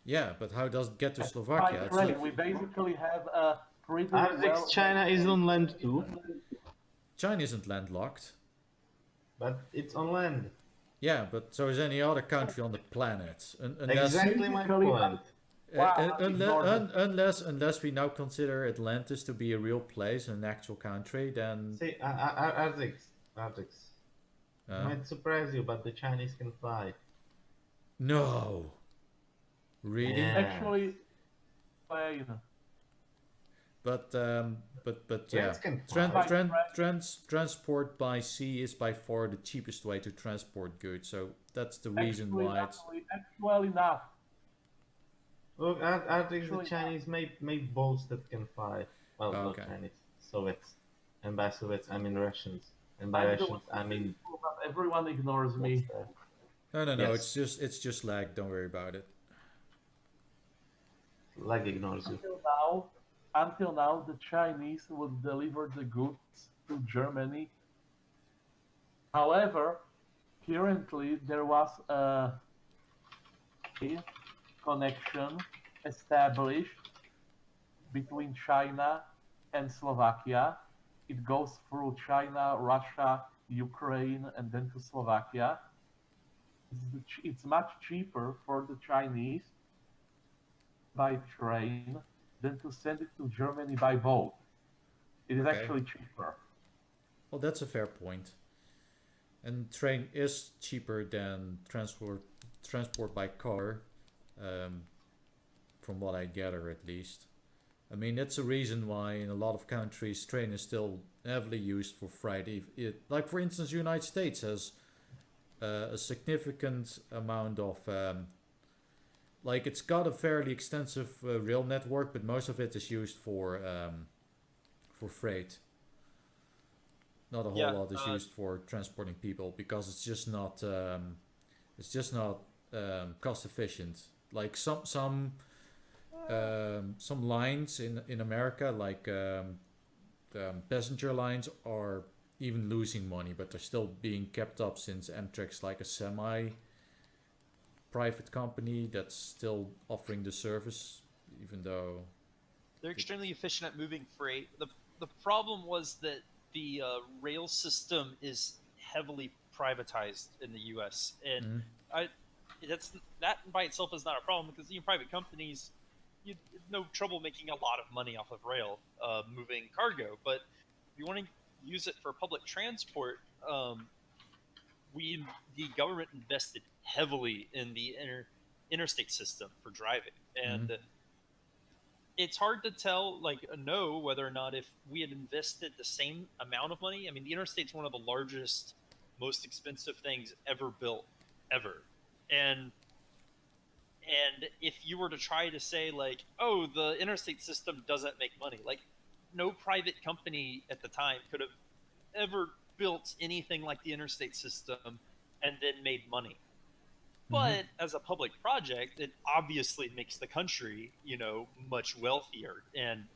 Yeah, but how does it get to By Slovakia? train, we basically have a pretty Artrix, China is on land too, China isn't landlocked. but it's on land. Yeah, but so is any other country on the planet. Exactly my point. Unless we now consider Atlantis to be a real place, an actual country, then See, Artrix. Might surprise you, but the Chinese can fly. no, really. Yeah. Actually, plane. But yeah, Trains can fly. transport by sea is by far the cheapest way to transport goods. So that's the reason why it's. Actually enough. Look, Artrix, the Chinese made boats that can fly. Well, Okay. not Chinese, Soviets. And by Soviets, I mean Russians. And by Russians, I mean. Everyone ignores me. No. Yes. It's just lag. Don't worry about it. Lag ignores you. Until now, the Chinese would deliver the goods to Germany. However, currently there was a connection established between China and Slovakia. It goes through China, Russia, Ukraine, and then to Slovakia. It's much cheaper for the Chinese by train than to send it to Germany by boat. It is Okay. actually cheaper. Well, that's a fair point. And train is cheaper than transport by car, from what I gather at least. I mean, that's a reason why in a lot of countries train is still heavily used for freight. Like for instance, the United States has a significant amount of like it's got a fairly extensive rail network, but most of it is used for freight. Not a whole lot is used for transporting people because it's just not cost efficient. Like some lines in America, like passenger lines, are even losing money, but they're still being kept up since Amtrak's like a semi-private company that's still offering the service, even though They're extremely efficient at moving freight. The problem was that the rail system is heavily privatized in the U.S. and that by itself is not a problem because private companies you have no trouble making a lot of money off of rail moving cargo. But if you want to use it for public transport, the government invested heavily in the interstate system for driving, and it's hard to tell, know whether or not if we had invested the same amount of money. I mean, the interstate's one of the largest, most expensive things ever built, ever. And if you were to try to say, oh, the interstate system doesn't make money, no private company at the time could have ever built anything like the interstate system and then made money. But as a public project, it obviously makes the country, much wealthier. And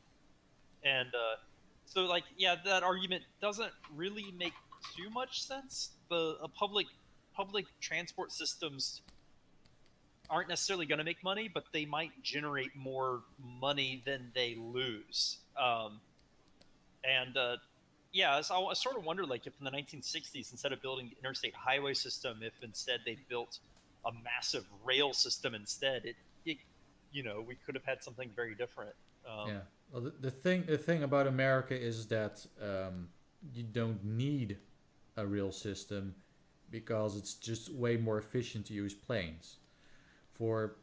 so, that argument doesn't really make too much sense. Public transport systems aren't necessarily going to make money, but they might generate more money than they lose. So I sort of wonder, if in the 1960s, instead of building the interstate highway system, if instead they built a massive rail system instead, we could have had something very different. Well, the thing about America is that you don't need a rail system because it's just way more efficient to use planes. For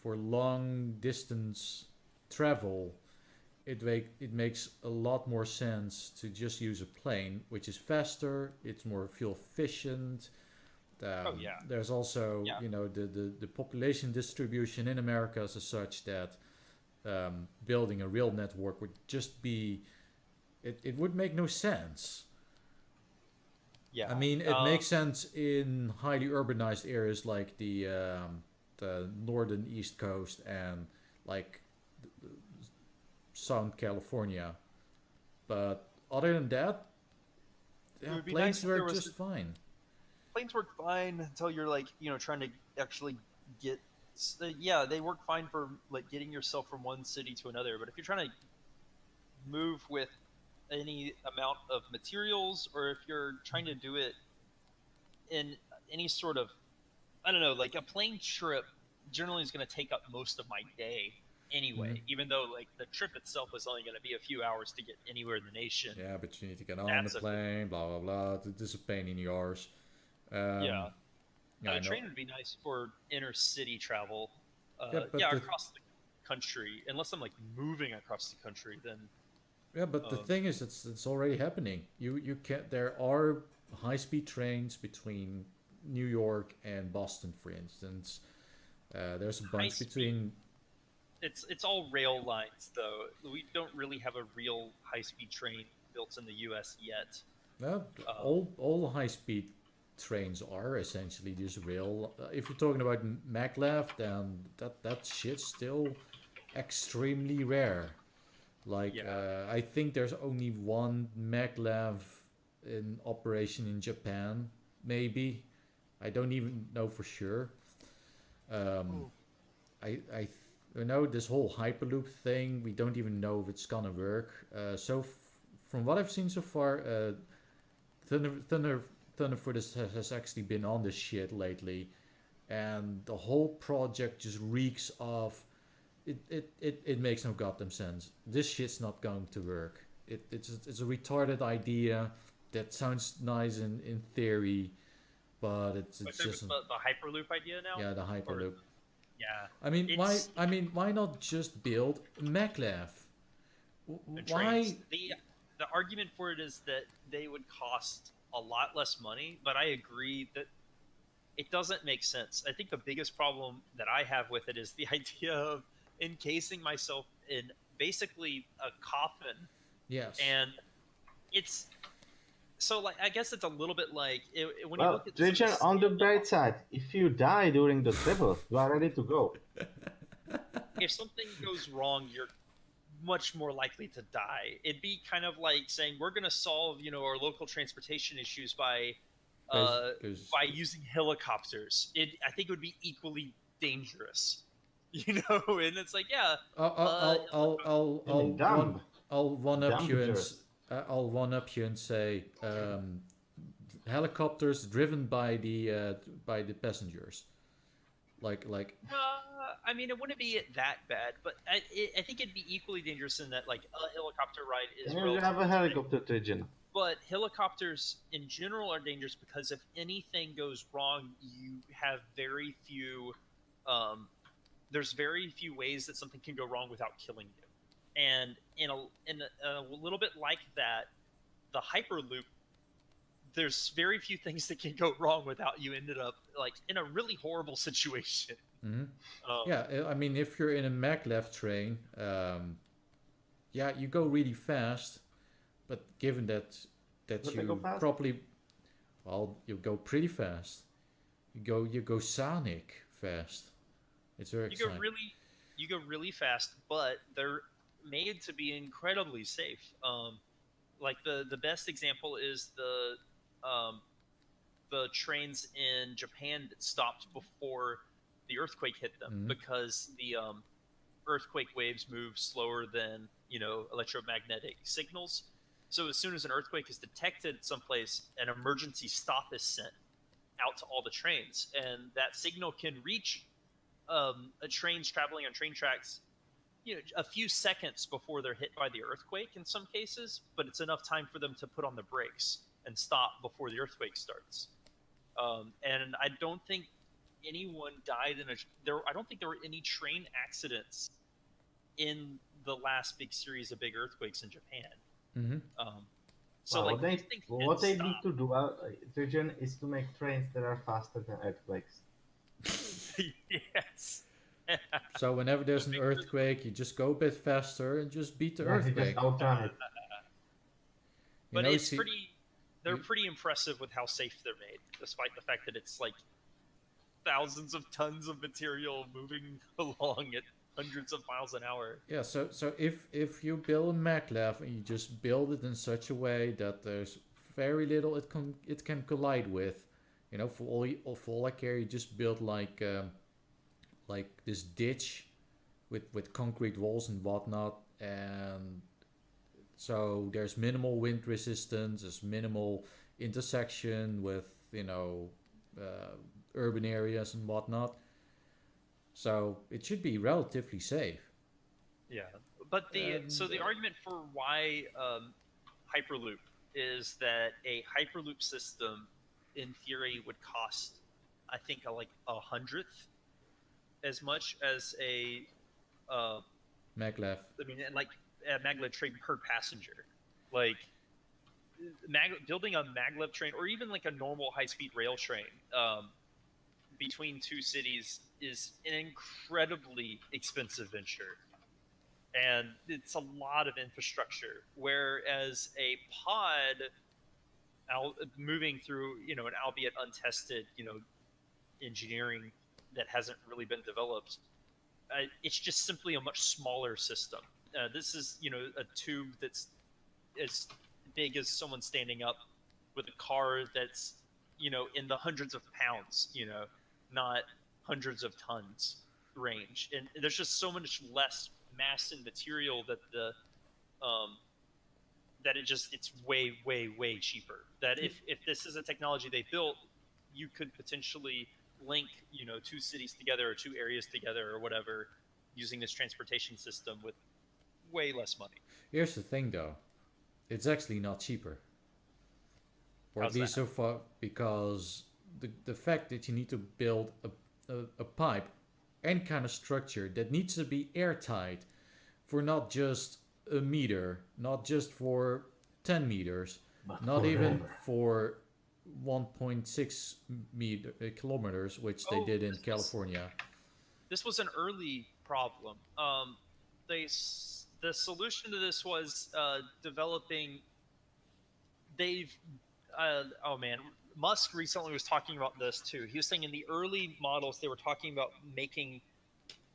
long distance travel, it makes a lot more sense to just use a plane, which is faster, it's more fuel efficient. There's also the population distribution in America is such that building a rail network would just be it would make no sense. I mean, it makes sense in highly urbanized areas like the northern East Coast and Southern California, but other than that, Yeah, would be planes nice if there work was just fine. planes work fine until you're like trying to actually get. Yeah, they work fine for like getting yourself from one city to another. But if you're trying to move with any amount of materials, or if you're trying to do it in any sort of, I don't know, like a plane trip generally is going to take up most of my day anyway, even though like the trip itself is only going to be a few hours to get anywhere in the nation. Yeah, but you need to get on That's the a plane, blah blah blah. This is a pain in the arse. yeah. Yeah, I A know. train would be nice for inner city travel. Yeah, but Across the country. Unless I'm like moving across the country, then the thing is, it's already happening. You can There are high speed trains between New York and Boston, for instance. There's a bunch High-speed- between. it's all rail lines though. We don't really have a real high speed train built in the U.S. yet. All high speed trains are essentially just rail. If you're talking about maglev, then that shit's still extremely rare. Like I think there's only one maglev in operation in Japan, maybe. I don't even know for sure. I know this whole hyperloop thing. We don't even know if it's gonna work. From what I've seen so far, Thunderfoot has actually been on this shit lately, and the whole project just reeks of. It makes no goddamn sense. This shit's not going to work. It's a retarded idea that sounds nice in theory, but it's just the hyperloop idea now. Yeah, the hyperloop. Yeah. I mean, why not just build a maglev? Why? The argument for it is that they would cost a lot less money, but I agree that it doesn't make sense. I think the biggest problem that I have with it is the idea of encasing myself in basically a coffin. Yes. And it's so like I guess it's a little bit like when you Well, look at Tridgeon, on the bright side, if you die during the travel, you are ready to go. if something goes wrong, you're much more likely to die. It'd be kind of like saying we're going to solve, our local transportation issues by using helicopters. I think it would be equally dangerous, And it's like, yeah, I'll one up you and Dangerous. I'll one up you and say helicopters driven by the passengers, like. I mean, it wouldn't be that bad, but I think it'd be equally dangerous in that, like, a helicopter ride is. You have a helicopter, Tridgeon. But helicopters in general are dangerous because if anything goes wrong, you have very few. There's very few ways that something can go wrong without killing you, and in a little bit like that, the hyperloop. There's very few things that can go wrong without you ended up like in a really horrible situation. Yeah, I mean, if you're in a maglev train, you go really fast, but given that you probably, you go pretty fast. You go sonic fast. It's very exciting. You go really fast, but they're made to be incredibly safe. Like the best example is the trains in Japan that stopped before the earthquake hit them because the earthquake waves move slower than electromagnetic signals. So as soon as an earthquake is detected someplace, an emergency stop is sent out to all the trains, and that signal can reach a trains traveling on train tracks a few seconds before they're hit by the earthquake in some cases, but it's enough time for them to put on the brakes and stop before the earthquake starts. And I don't think anyone died I don't think there were any train accidents in the last big series of big earthquakes in Japan. So what they need to do, Tridgeon, is to make trains that are faster than earthquakes. Yes. So whenever there's an earthquake, you just go a bit faster and just beat the earthquake. Just outrun it. But they're pretty impressive with how safe they're made, despite the fact that it's like thousands of tons of material moving along at hundreds of miles an hour. Yeah, so if you build a maglev and you just build it in such a way that there's very little it can collide with. You know, for all I care, you just build like this ditch with concrete walls and whatnot, and so there's minimal wind resistance, there's minimal intersection with urban areas and whatnot. So it should be relatively safe. Yeah, but the argument for why hyperloop is that a hyperloop system, in theory, would cost, I think, like 100th as much as a maglev. I mean, and like a maglev train per passenger. Like building a maglev train, or even like a normal high-speed rail train between two cities, is an incredibly expensive venture, and it's a lot of infrastructure. Whereas a pod, moving through an albeit untested engineering that hasn't really been developed, it's just simply a much smaller system. This is a tube that's as big as someone standing up, with a car that's in the hundreds of pounds, not hundreds of tons range, and there's just so much less mass and material that it's way cheaper. That if this is a technology they built, you could potentially link two cities together, or two areas together, or whatever, using this transportation system with way less money. Here's the thing, though, it's actually not cheaper, or at least so far, because the fact that you need to build a pipe, any kind of structure that needs to be airtight for not just a meter, not just for 10 meters, But not even forever. for 1.6 kilometers, which they did in California. This was an early problem. The solution to this was developing. Oh man, Musk recently was talking about this too. He was saying in the early models they were talking about making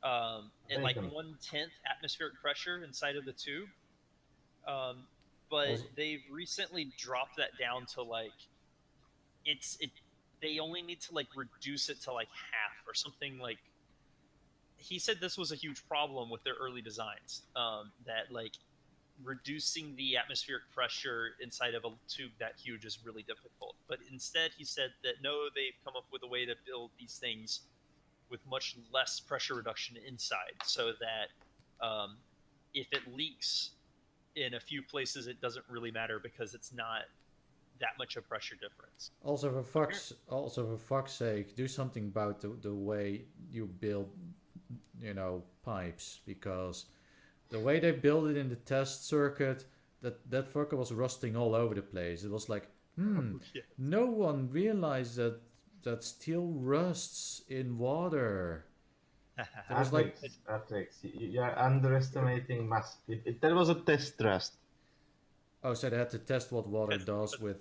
at like 1/10 atmospheric pressure inside of the tube, but they've recently dropped that down to like they only need to like reduce it to like half or something. Like, he said this was a huge problem with their early designs, that like reducing the atmospheric pressure inside of a tube that huge is really difficult. But instead he said that no, they've come up with a way to build these things with much less pressure reduction inside, so that if it leaks in a few places, it doesn't really matter, because it's not that much of pressure difference. Also, for fuck's sake, do something about the way you build, pipes, because the way they built it in the test circuit, that fucker was rusting all over the place. It was like, Yeah. no one realized that steel rusts in water. That was like, Artrix, you are underestimating mass. That was a test rust. oh, so they had to test what water does with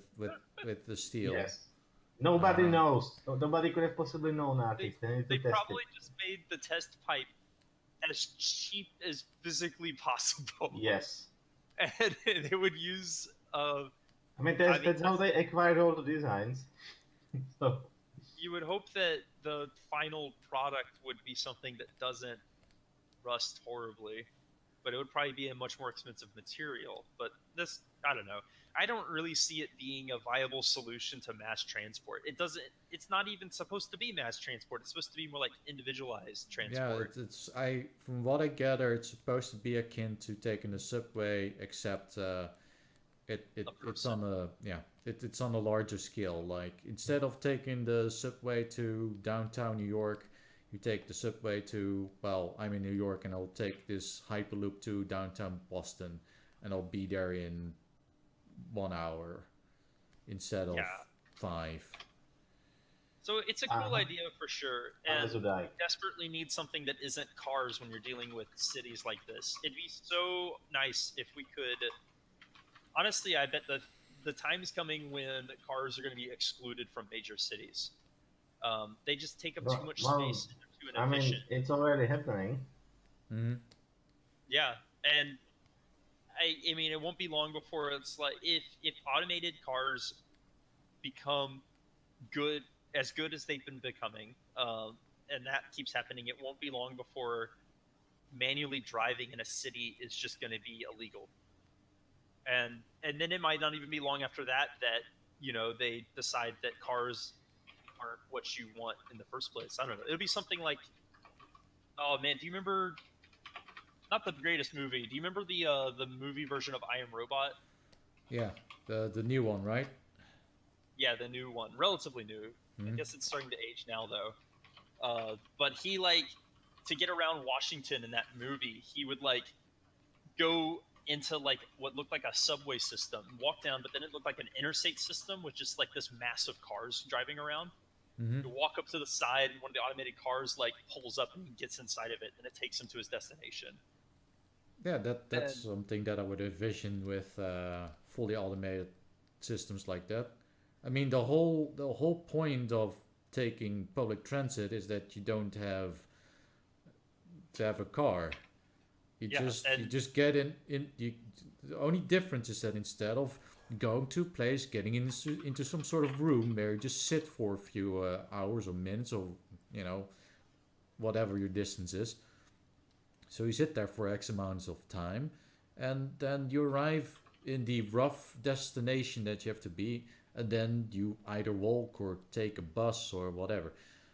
the steel. Yes. Nobody knows. Nobody could have possibly known, Artrix. They probably just made the test pipe as cheap as physically possible. Yes. And they would use I mean, that's how they acquired all the designs. So you would hope that the final product would be something that doesn't rust horribly, but it would probably be a much more expensive material. But this, I don't know. I don't really see it being a viable solution to mass transport. It's not even supposed to be mass transport. It's supposed to be more like individualized transport. Yeah, from what I gather, it's supposed to be akin to taking the subway, except it's on a larger scale. Like, instead of taking the subway to downtown New York, you take the subway to, well, I'm in New York, and I'll take this hyperloop to downtown Boston, and I'll be there in 1 hour instead of 5. So it's a cool idea for sure, and I desperately need something that isn't cars when you're dealing with cities like this. It'd be so nice if we could. Honestly, I bet the time's coming when cars are going to be excluded from major cities. They just take up too much space and they're too inefficient. I mean, it's already happening. Mm-hmm. Yeah, and I mean, it won't be long before it's like if automated cars become good as they've been becoming, and that keeps happening, it won't be long before manually driving in a city is just going to be illegal. And then it might not even be long after that they decide that cars aren't what you want in the first place. I don't know. It'll be something like, oh man, do you remember? Not the greatest movie. Do you remember the movie version of I Am Robot? Yeah, the new one, right? Yeah, the new one, relatively new. I guess it's starting to age now though. But he to get around Washington in that movie, he would go into what looked like a subway system, walk down, but then it looked like an interstate system with just this massive cars driving around. You walk up to the side, and one of the automated cars pulls up and he gets inside of it, and it takes him to his destination. Yeah, that's something that I would envision with fully automated systems like that. I mean, the whole point of taking public transit is that you don't have to have a car. You just get in. The only difference is that instead of going to a place, getting into some sort of room where you just sit for a few hours or minutes or whatever your distance is. So you sit there for X amounts of time, and then you arrive in the rough destination that you have to be, and then you either walk or take a bus or whatever.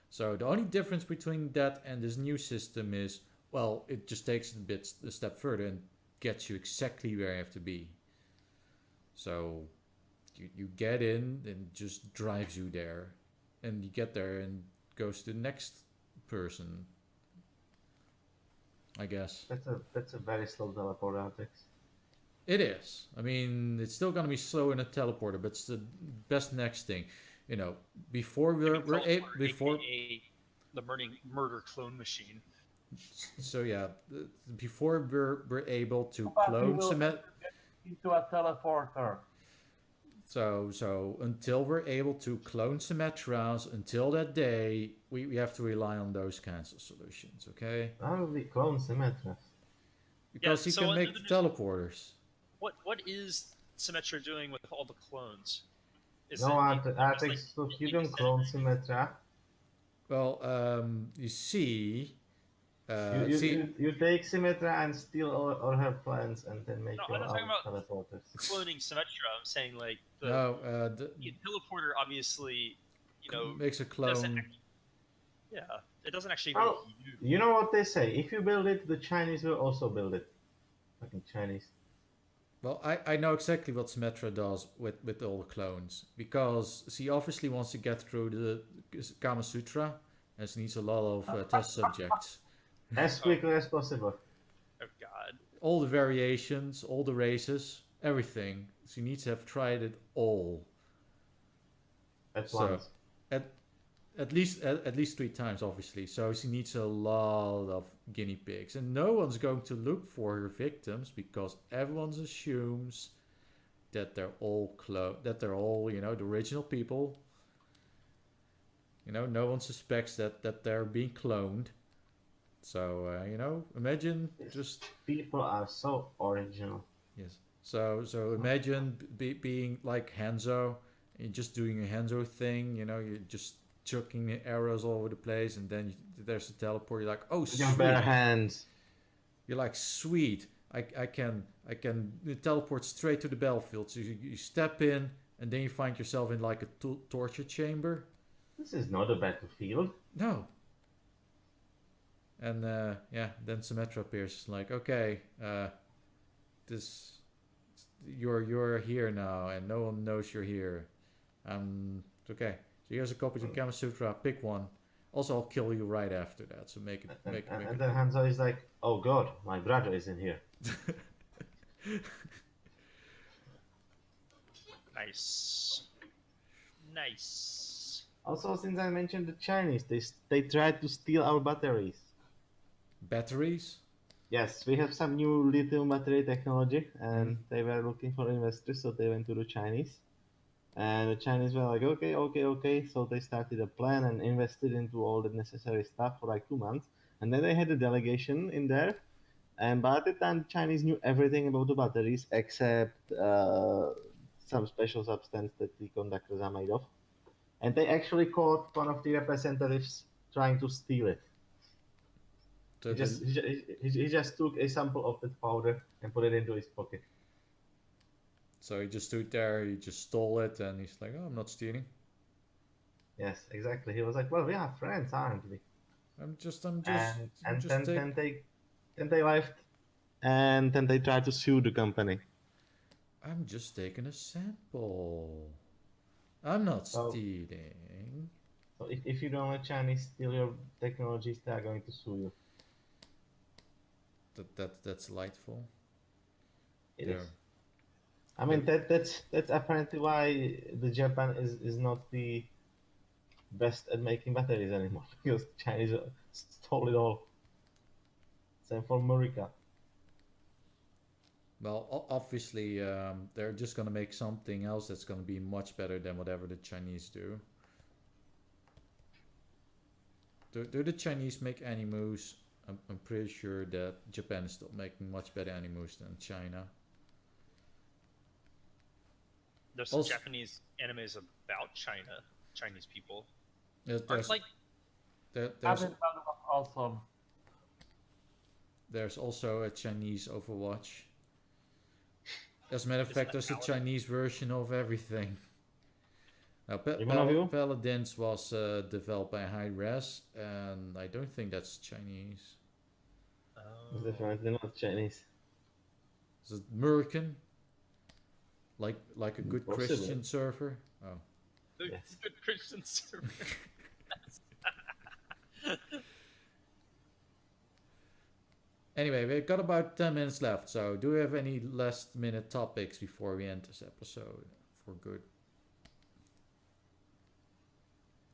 So the only difference between that and this new system is, well, it just takes a step further and gets you exactly where you have to be. So you get in and just drives you there, and you get there and goes to the next person, I guess. That's a very slow teleport, Artrix. It is. I mean, it's still gonna be slow in a teleporter, but it's the best next thing. Before before the murder clone machine. So yeah, before we're able to But clone we will cement. get into a teleporter. So until we're able to clone Symmetras, until that day, we have to rely on those kinds of solutions, okay? How do we clone Symmetras? Because you can make the teleporters. What is Symmetra doing with all the clones? Artrix, look, you don't clone Symmetra. Well, you see... You take Symmetra and steal all her plans and then make your own teleporters. Cloning Symmetra, I'm saying the teleporter obviously, makes a clone. It doesn't actually. Well, you know what they say? If you build it, the Chinese will also build it. Fucking Chinese. Well, I know exactly what Symmetra does with all the clones, because she obviously wants to get through the Kama Sutra, and she needs a lot of test subjects. As quickly as possible. Oh God! All the variations, all the races, everything. She needs to have tried it all. At once. At least 3 times, obviously. So she needs a lot of guinea pigs, and no one's going to look for her victims because everyone assumes that they're all the original people. No one suspects that they're being cloned. So imagine just people are so original. Yes. So imagine being like Hanzo, and just doing a Hanzo thing. You're just chucking the arrows all over the place, and then there's a teleport. You're like, oh, sweet. Your bare hands. You're like, sweet. I can teleport straight to the battlefield. So you step in, and then you find yourself in like a torture chamber. This is not a battlefield. No. And then Symmetra appears, like, okay, you're here now, and no one knows you're here. Okay. So here's a copy of Kama Sutra. Pick one. Also, I'll kill you right after that. So make it. And then Hanzo is like, oh God, my brother is in here. Nice. Also, since I mentioned the Chinese, they tried to steal our batteries. Batteries? Yes, we have some new lithium battery technology, and they were looking for investors, so they went to the Chinese. And the Chinese were like, okay. So they started a plan and invested into all the necessary stuff for like 2 months. And then they had a delegation in there, And by the time the Chinese knew everything about the batteries except some special substance that the conductors are made of, and they actually caught one of the representatives trying to steal it. So He just took a sample of that powder and put it into his pocket. so he just stood there, he just stole it, and he's like, "Oh, I'm not stealing. Yes, exactly. He was like, "Well, we are friends, aren't we?" I'm just And taking." then they left, and then they tried to sue the company. I'm just taking a sample. I'm not So- stealing. So if you don't let Chinese steal your technologies, they are going to sue you. That's delightful. It Yeah. is. I mean that's apparently why the Japan is not the best at making batteries anymore because Chinese stole it all. Same for Murica. Well, obviously, they're just gonna make something else that's gonna be much better than whatever the Chinese do. Do the Chinese make animus? I'm pretty sure that Japan is still making much better animus than China. There's some Also- Japanese animes about Chinese people. There's Aren't like there's That was awesome. there's also a Chinese Overwatch. As a matter of Isn't fact, that there's a Paladin? Chinese version of everything. Now, Even of you? Paladins was developed by Hi-Res, and I don't think that's Chinese. It's definitely not Chinese. Is it American? Like a good Possibly. Christian server? Oh. the Yes. good Christian server. Anyway, we've got about 10 minutes left, so do we have any last minute topics before we end this episode for good?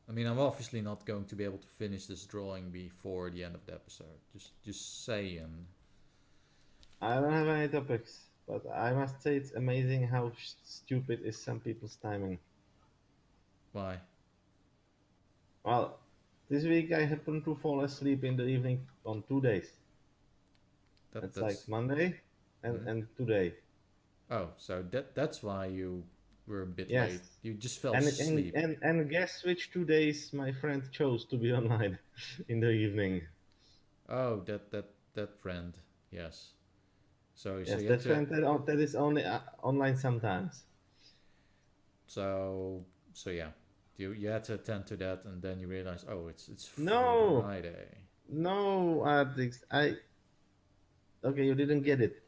I mean, I'm obviously not going to be able to finish this drawing before the end of the episode. Just saying. I don't have any topics, but I must say it's amazing how stupid is some people's timing. Why? Well, this week I happened to fall asleep in the evening on 2 days. It's like Monday and today. Oh, so that's why you were a bit Yes. late. You just fell And, asleep. and guess which 2 days my friend chose to be online in the evening. Oh, that friend. Yes. So Yes, you had that to, friend that is only online sometimes. so yeah. You had to attend to that, and then you realize, oh, it's No. Friday. No, Artrix, okay, you didn't get it.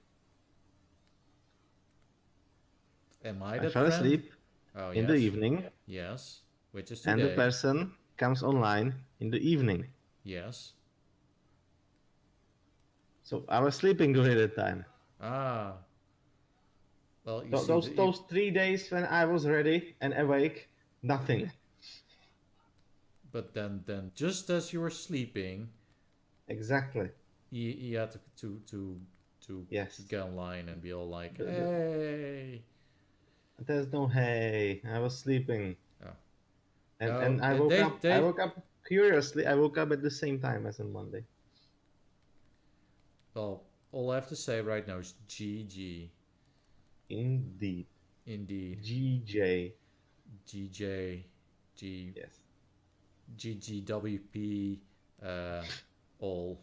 Am I I that fell friend? asleep Oh, in yes. the evening, Yes. Which is and today. the person comes online in the evening. Yes. So I was sleeping during that time. Ah. Well, you see, Those 3 days when I was ready and awake, nothing. but then just as you were sleeping, Exactly. he had to Yes. get online and be all like, The- hey. There's no hey. I was sleeping. Oh. And No, I and woke they- up. they- I woke up curiously. I woke up at the same time as on Monday. Well, all I have to say right now is GG. Indeed. Indeed. GJ. GJ. Yes. GGWP. All.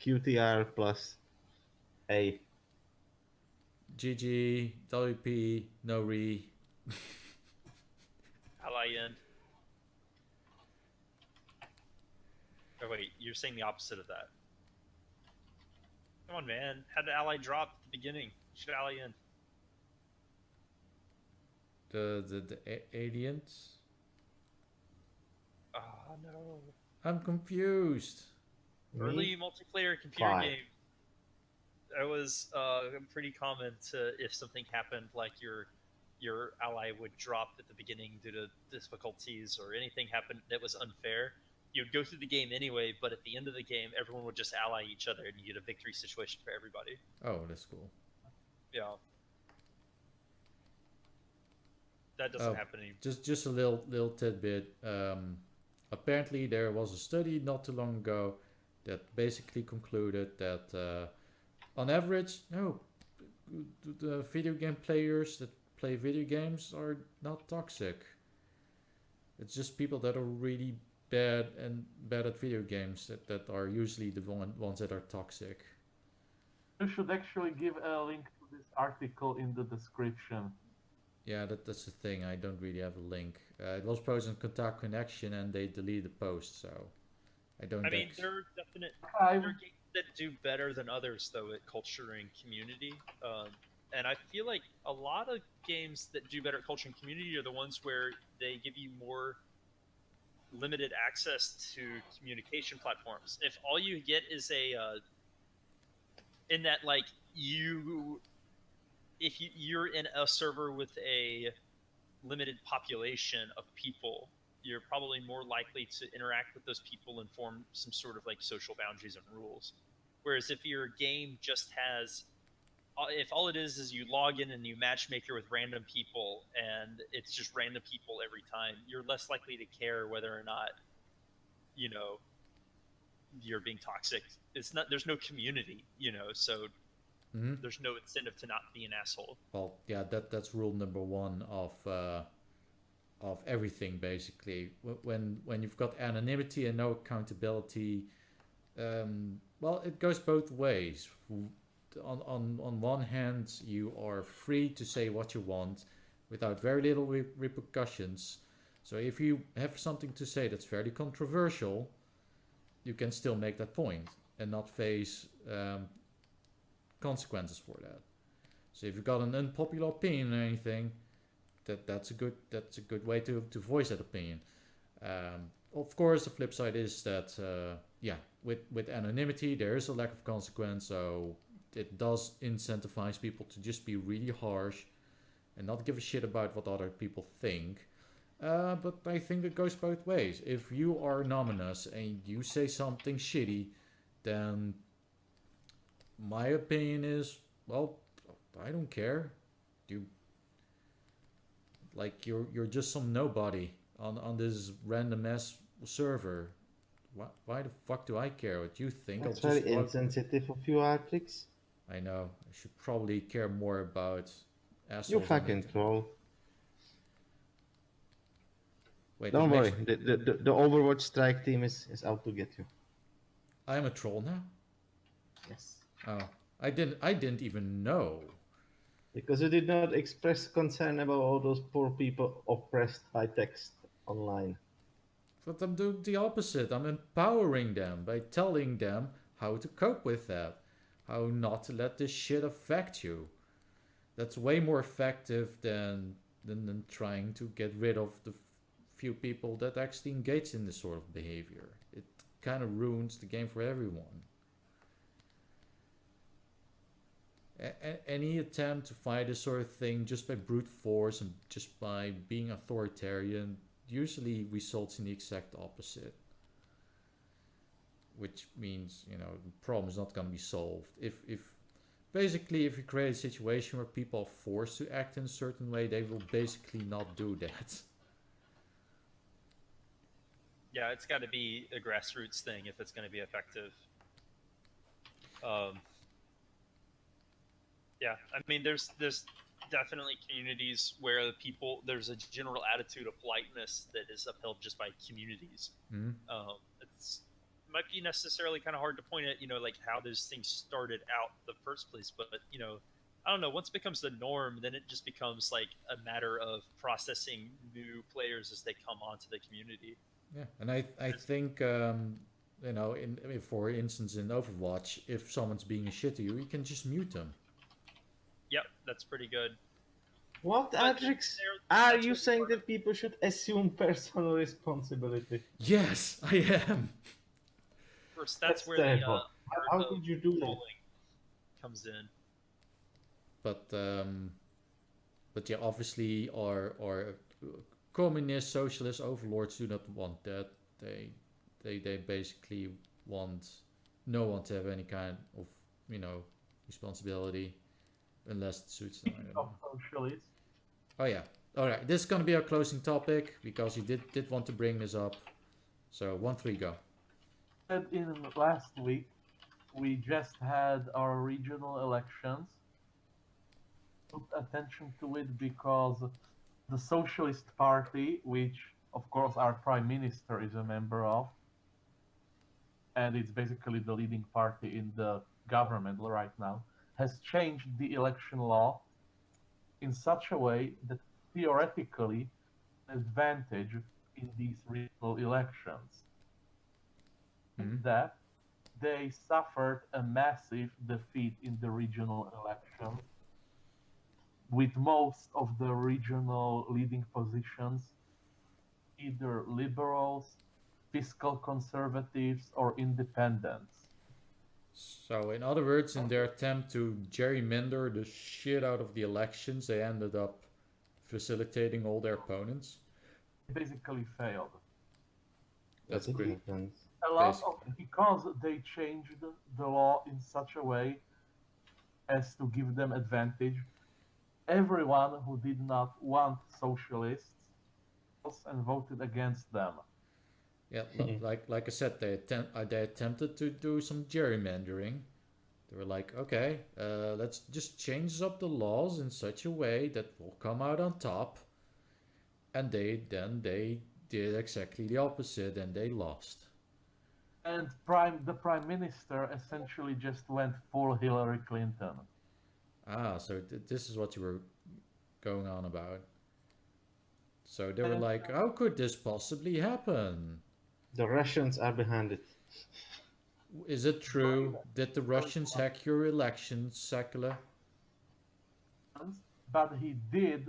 QTR plus A. GG. WP. No re. Ally end. Oh wait, you're saying the opposite of that. Come on, man. Had the ally drop at the beginning. Should ally end. The aliens. Oh no. I'm confused. Early Me? multiplayer computer Fine. game. It was pretty common to, if something happened, like your ally would drop at the beginning due to difficulties or anything happened that was unfair. You'd go through the game anyway, but at the end of the game, everyone would just ally each other, and you get a victory situation for everybody. Oh, that's cool. Yeah. That doesn't happen anymore. Just a little tidbit. Apparently, there was a study not too long ago that basically concluded that on average, no, the video game players that play video games are not toxic. It's just people that are really bad at video games that are usually the ones that are toxic. You should actually give a link to this article in the description. Yeah, that's the thing. I don't really have a link. It was posted on Contact Connection and they deleted the post, so I don't. I mean, there are definite I'm- there are games that do better than others though at culture and community. And I feel like a lot of games that do better at culture and community are the ones where they give you more limited access to communication platforms. If all you get is in that like if you're in a server with a limited population of people, you're probably more likely to interact with those people and form some sort of like social boundaries and rules. Whereas if your game just has, if all it is you log in and you matchmaker with random people and it's just random people every time, you're less likely to care whether or not, you're being toxic. It's not, there's no community, so there's no incentive to not be an asshole. Well, yeah, that's rule number one of everything basically. When you've got anonymity and no accountability, well, it goes both ways. On one hand, you are free to say what you want without very little repercussions. So if you have something to say that's fairly controversial, you can still make that point and not face consequences for that. So if you've got an unpopular opinion or anything, that's a good way to voice that opinion. Of course, the flip side is that with anonymity there is a lack of consequence, so it does incentivize people to just be really harsh and not give a shit about what other people think. But I think it goes both ways. If you are anonymous and you say something shitty, then my opinion is, well, I don't care. You're just some nobody on this random ass server. Why the fuck do I care what you think? That's very insensitive of you, Artrix. I know. I should probably care more about assholes. You fucking troll. Wait, don't worry. The Overwatch strike team is out to get you. I'm a troll now? Yes. Oh, I didn't even know. Because you did not express concern about all those poor people oppressed by text online. But I'm doing the opposite. I'm empowering them by telling them how to cope with that. How not to let this shit affect you. That's way more effective than trying to get rid of the few people that actually engage in this sort of behavior. It kind of ruins the game for everyone. Any attempt to fight this sort of thing just by brute force and just by being authoritarian usually results in the exact opposite. Which means, the problem is not going to be solved. If you create a situation where people are forced to act in a certain way, they will basically not do that. Yeah, it's got to be a grassroots thing if it's going to be effective. Yeah, I mean, there's definitely communities where there's a general attitude of politeness that is upheld just by communities. Mm-hmm. It might be necessarily kind of hard to point at, like how those things started out in the first place, but I don't know. Once it becomes the norm, then it just becomes like a matter of processing new players as they come onto the community. Yeah, and I think for instance in Overwatch, if someone's being a shit to you, you can just mute them. Yep, that's pretty good. What, Artrix? Are you saying that people should assume personal responsibility? Yes, I am. First, that's where terrible. the How could you do that? Comes in. But yeah, obviously our communist, socialist overlords do not want that. They basically want no one to have any kind of responsibility unless it suits them. I don't know. Socialists. Oh yeah. All right. This is gonna be our closing topic because you did want to bring this up. So 1-3 go. said in last week, we just had our regional elections. Put attention to it because the Socialist Party, which of course our Prime Minister is a member of, and it's basically the leading party in the government right now, has changed the election law in such a way that theoretically advantage in these regional elections. Mhm. That they suffered a massive defeat in the regional elections, with most of the regional leading positions either liberals, fiscal conservatives, or independents. So, in other words, in their attempt to gerrymander the shit out of the elections, they ended up facilitating all their opponents. They basically failed. That's That pretty happens. A lot basic. of because they changed the law in such a way as to give them advantage. Everyone who did not want socialists and voted against them. Yeah, like I said, they attempted to do some gerrymandering. They were like, okay, let's just change up the laws in such a way that we'll come out on top. And they did exactly the opposite, and they lost. And the prime minister essentially just went full Hillary Clinton. So this is what you were going on about. So they were And like, how could this possibly happen? The Russians are behind it. Is it true? Did the Russians hack your elections, Sekele? but he did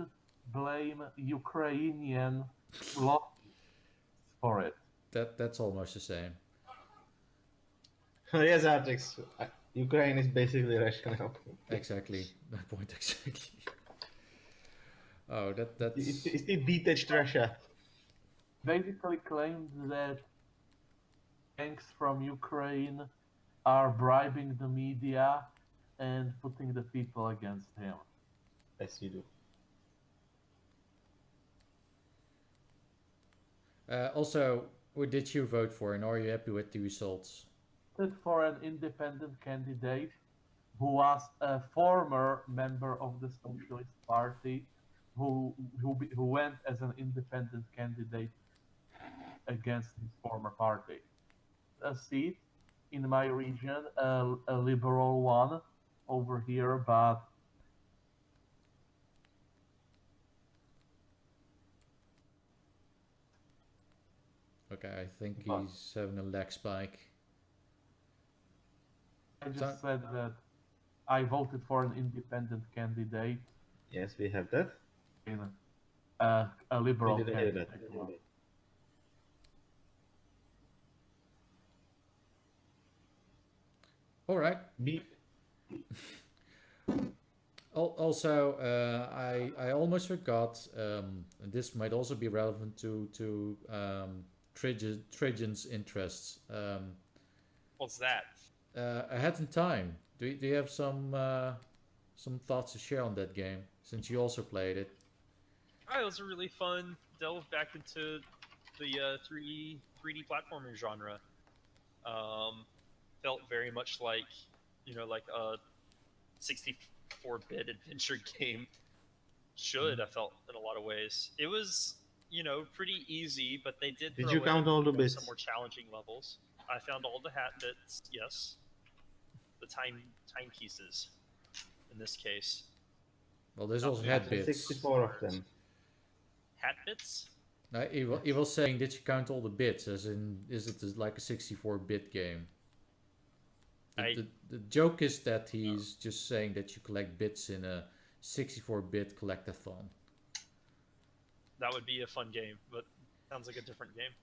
blame Ukrainian lobbyists for it. That's almost the same. Yes, Artrix. Ukraine is basically Russia now. Exactly. My point exactly. Oh, that's It's the detached Russia. Basically claimed that tanks from Ukraine are bribing the media and putting the people against him. As you do. Also, what did you vote for, and are you happy with the results? Voted for an independent candidate who was a former member of the Socialist Party, who went as an independent candidate against his former party. A seat in my region, a liberal one over here, but Okay, I think he's having a lag spike. I just said that I voted for an independent candidate Yes, we have that. in a liberal We didn't hear candidate. that. All right. Beep. Also, I almost forgot. This might also be relevant to Tridgeon's interests. What's that? Ahead in time. Do you have some thoughts to share on that game, since you also played it? It was a really fun delve back into the 3D platforming genre. Felt very much like, like a 64-bit adventure game should. I felt in a lot of ways. It was, pretty easy, but they did. Did you count all the bits? Some more challenging levels. I found all the hat bits. Yes, the timepieces. In this case. Well, there's also hat bits. 64 of them. Hat bits? No, he was saying, did you count all the bits? As in, is it like a 64-bit game? The joke is that he's just saying that you collect bits in a 64-bit collectathon. That would be a fun game, but sounds like a different game.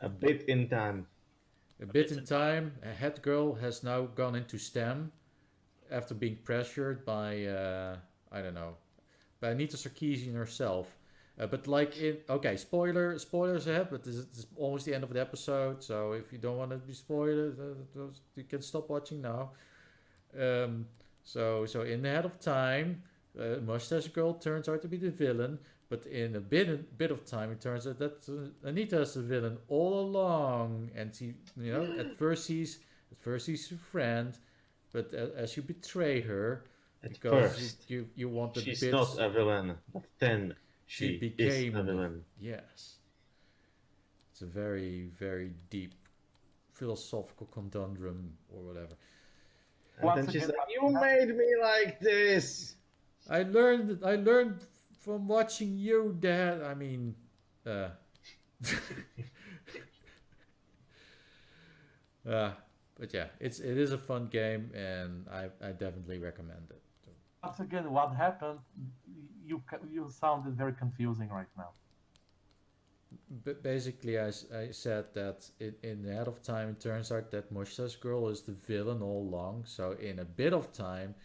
A bit in time. A bit in time. A head girl has now gone into STEM after being pressured by, I don't know, by Anita Sarkeesian herself. But like spoilers ahead, but this is almost the end of the episode, so if you don't want to be spoiled, you can stop watching now. So in the Head of Time, Mustache Girl turns out to be the villain, But in a bit of time, it turns out that Anita is the villain all along, and she, at first she's your friend, but as you betray her, At because first, you want the she's bits, not a villain, but then she became is a villain. Yes, it's a very, very deep philosophical conundrum or whatever. And Once then she's again, like, "You made me like this." I learned from watching you, Dad. I mean, but yeah, it is a fun game, and I definitely recommend it. once again, what happened? You sounded very confusing right now. But basically, I said that in the head of time, it turns out that Mustache Girl is the villain all along. So in a bit of time,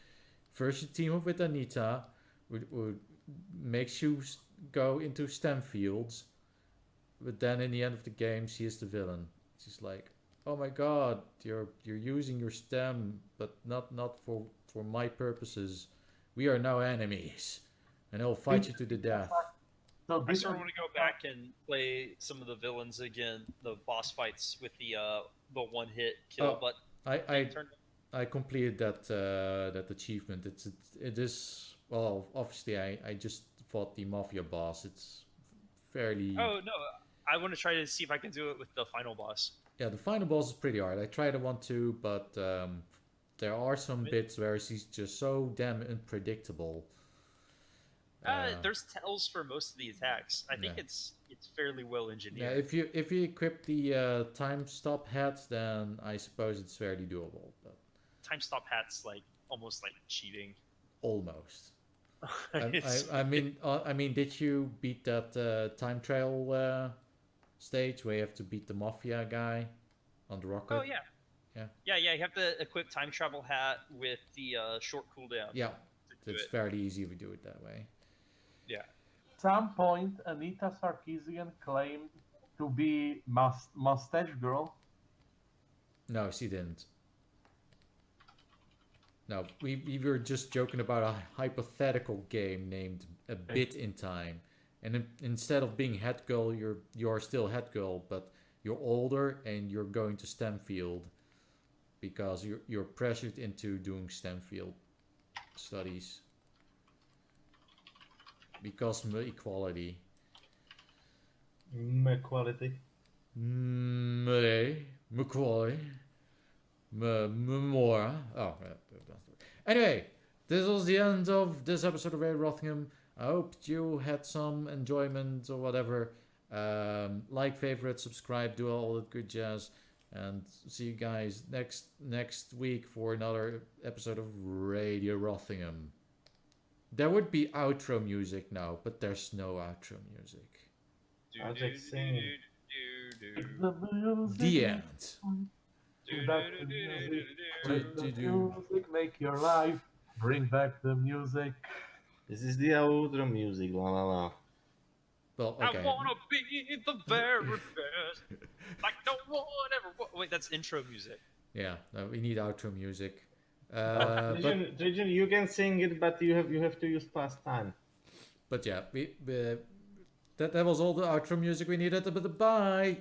first you team up with Anita, would makes you go into STEM fields, but then in the end of the game, she is the villain. She's like, "Oh my God, you're using your STEM, but not for my purposes. We are now enemies, and I'll fight you to the death." So I sort of want to go back and play some of the villains again, the boss fights with the one hit kill. Oh, But I completed that achievement. It is, well, obviously I just fought the mafia boss. It's fairly. Oh no, I want to try to see if I can do it with the final boss. Yeah, the final boss is pretty hard. I tried it one too, but there are some bits where she's just so damn unpredictable. There's tells for most of the attacks. I think it's fairly well Yeah, engineered. if you equip the time stop hat, then I suppose it's fairly doable. But Time stop hat's like almost like cheating. almost. It's- I mean, did you beat that time trail stage where you have to beat the mafia guy on the rocket? Oh yeah. You have to equip time travel hat with the short cooldown. Yeah, to do it's it. fairly easy if you do it that way. Yeah. At some point, Anita Sarkeesian claimed to be Mustache Girl. No, she didn't. No, we were just joking about a hypothetical game named A Bit in Time, and instead of being head girl, you're still head girl, but you're older and you're going to STEM field because you're pressured into doing STEM field studies because equality. Equality. Equality. Moira. Oh, anyway, this was the end of this episode of Radio Rothingham. I hope you had some enjoyment or whatever. Like, favorite, subscribe, do all that good jazz, and see you guys next week for another episode of Radio Rothingham. There would be outro music now, but there's no outro music. Artrix sing. The end. Bring back the music. Let the music make your life. Bring back the music. This is the outro music. La la la. Well, okay. I wanna be the very best, like no one ever. Wait, that's intro music. Yeah, no, we need outro music. But Tridgeon, you can sing it, but you have to use past time. yeah, that was all the outro music we needed. Bye.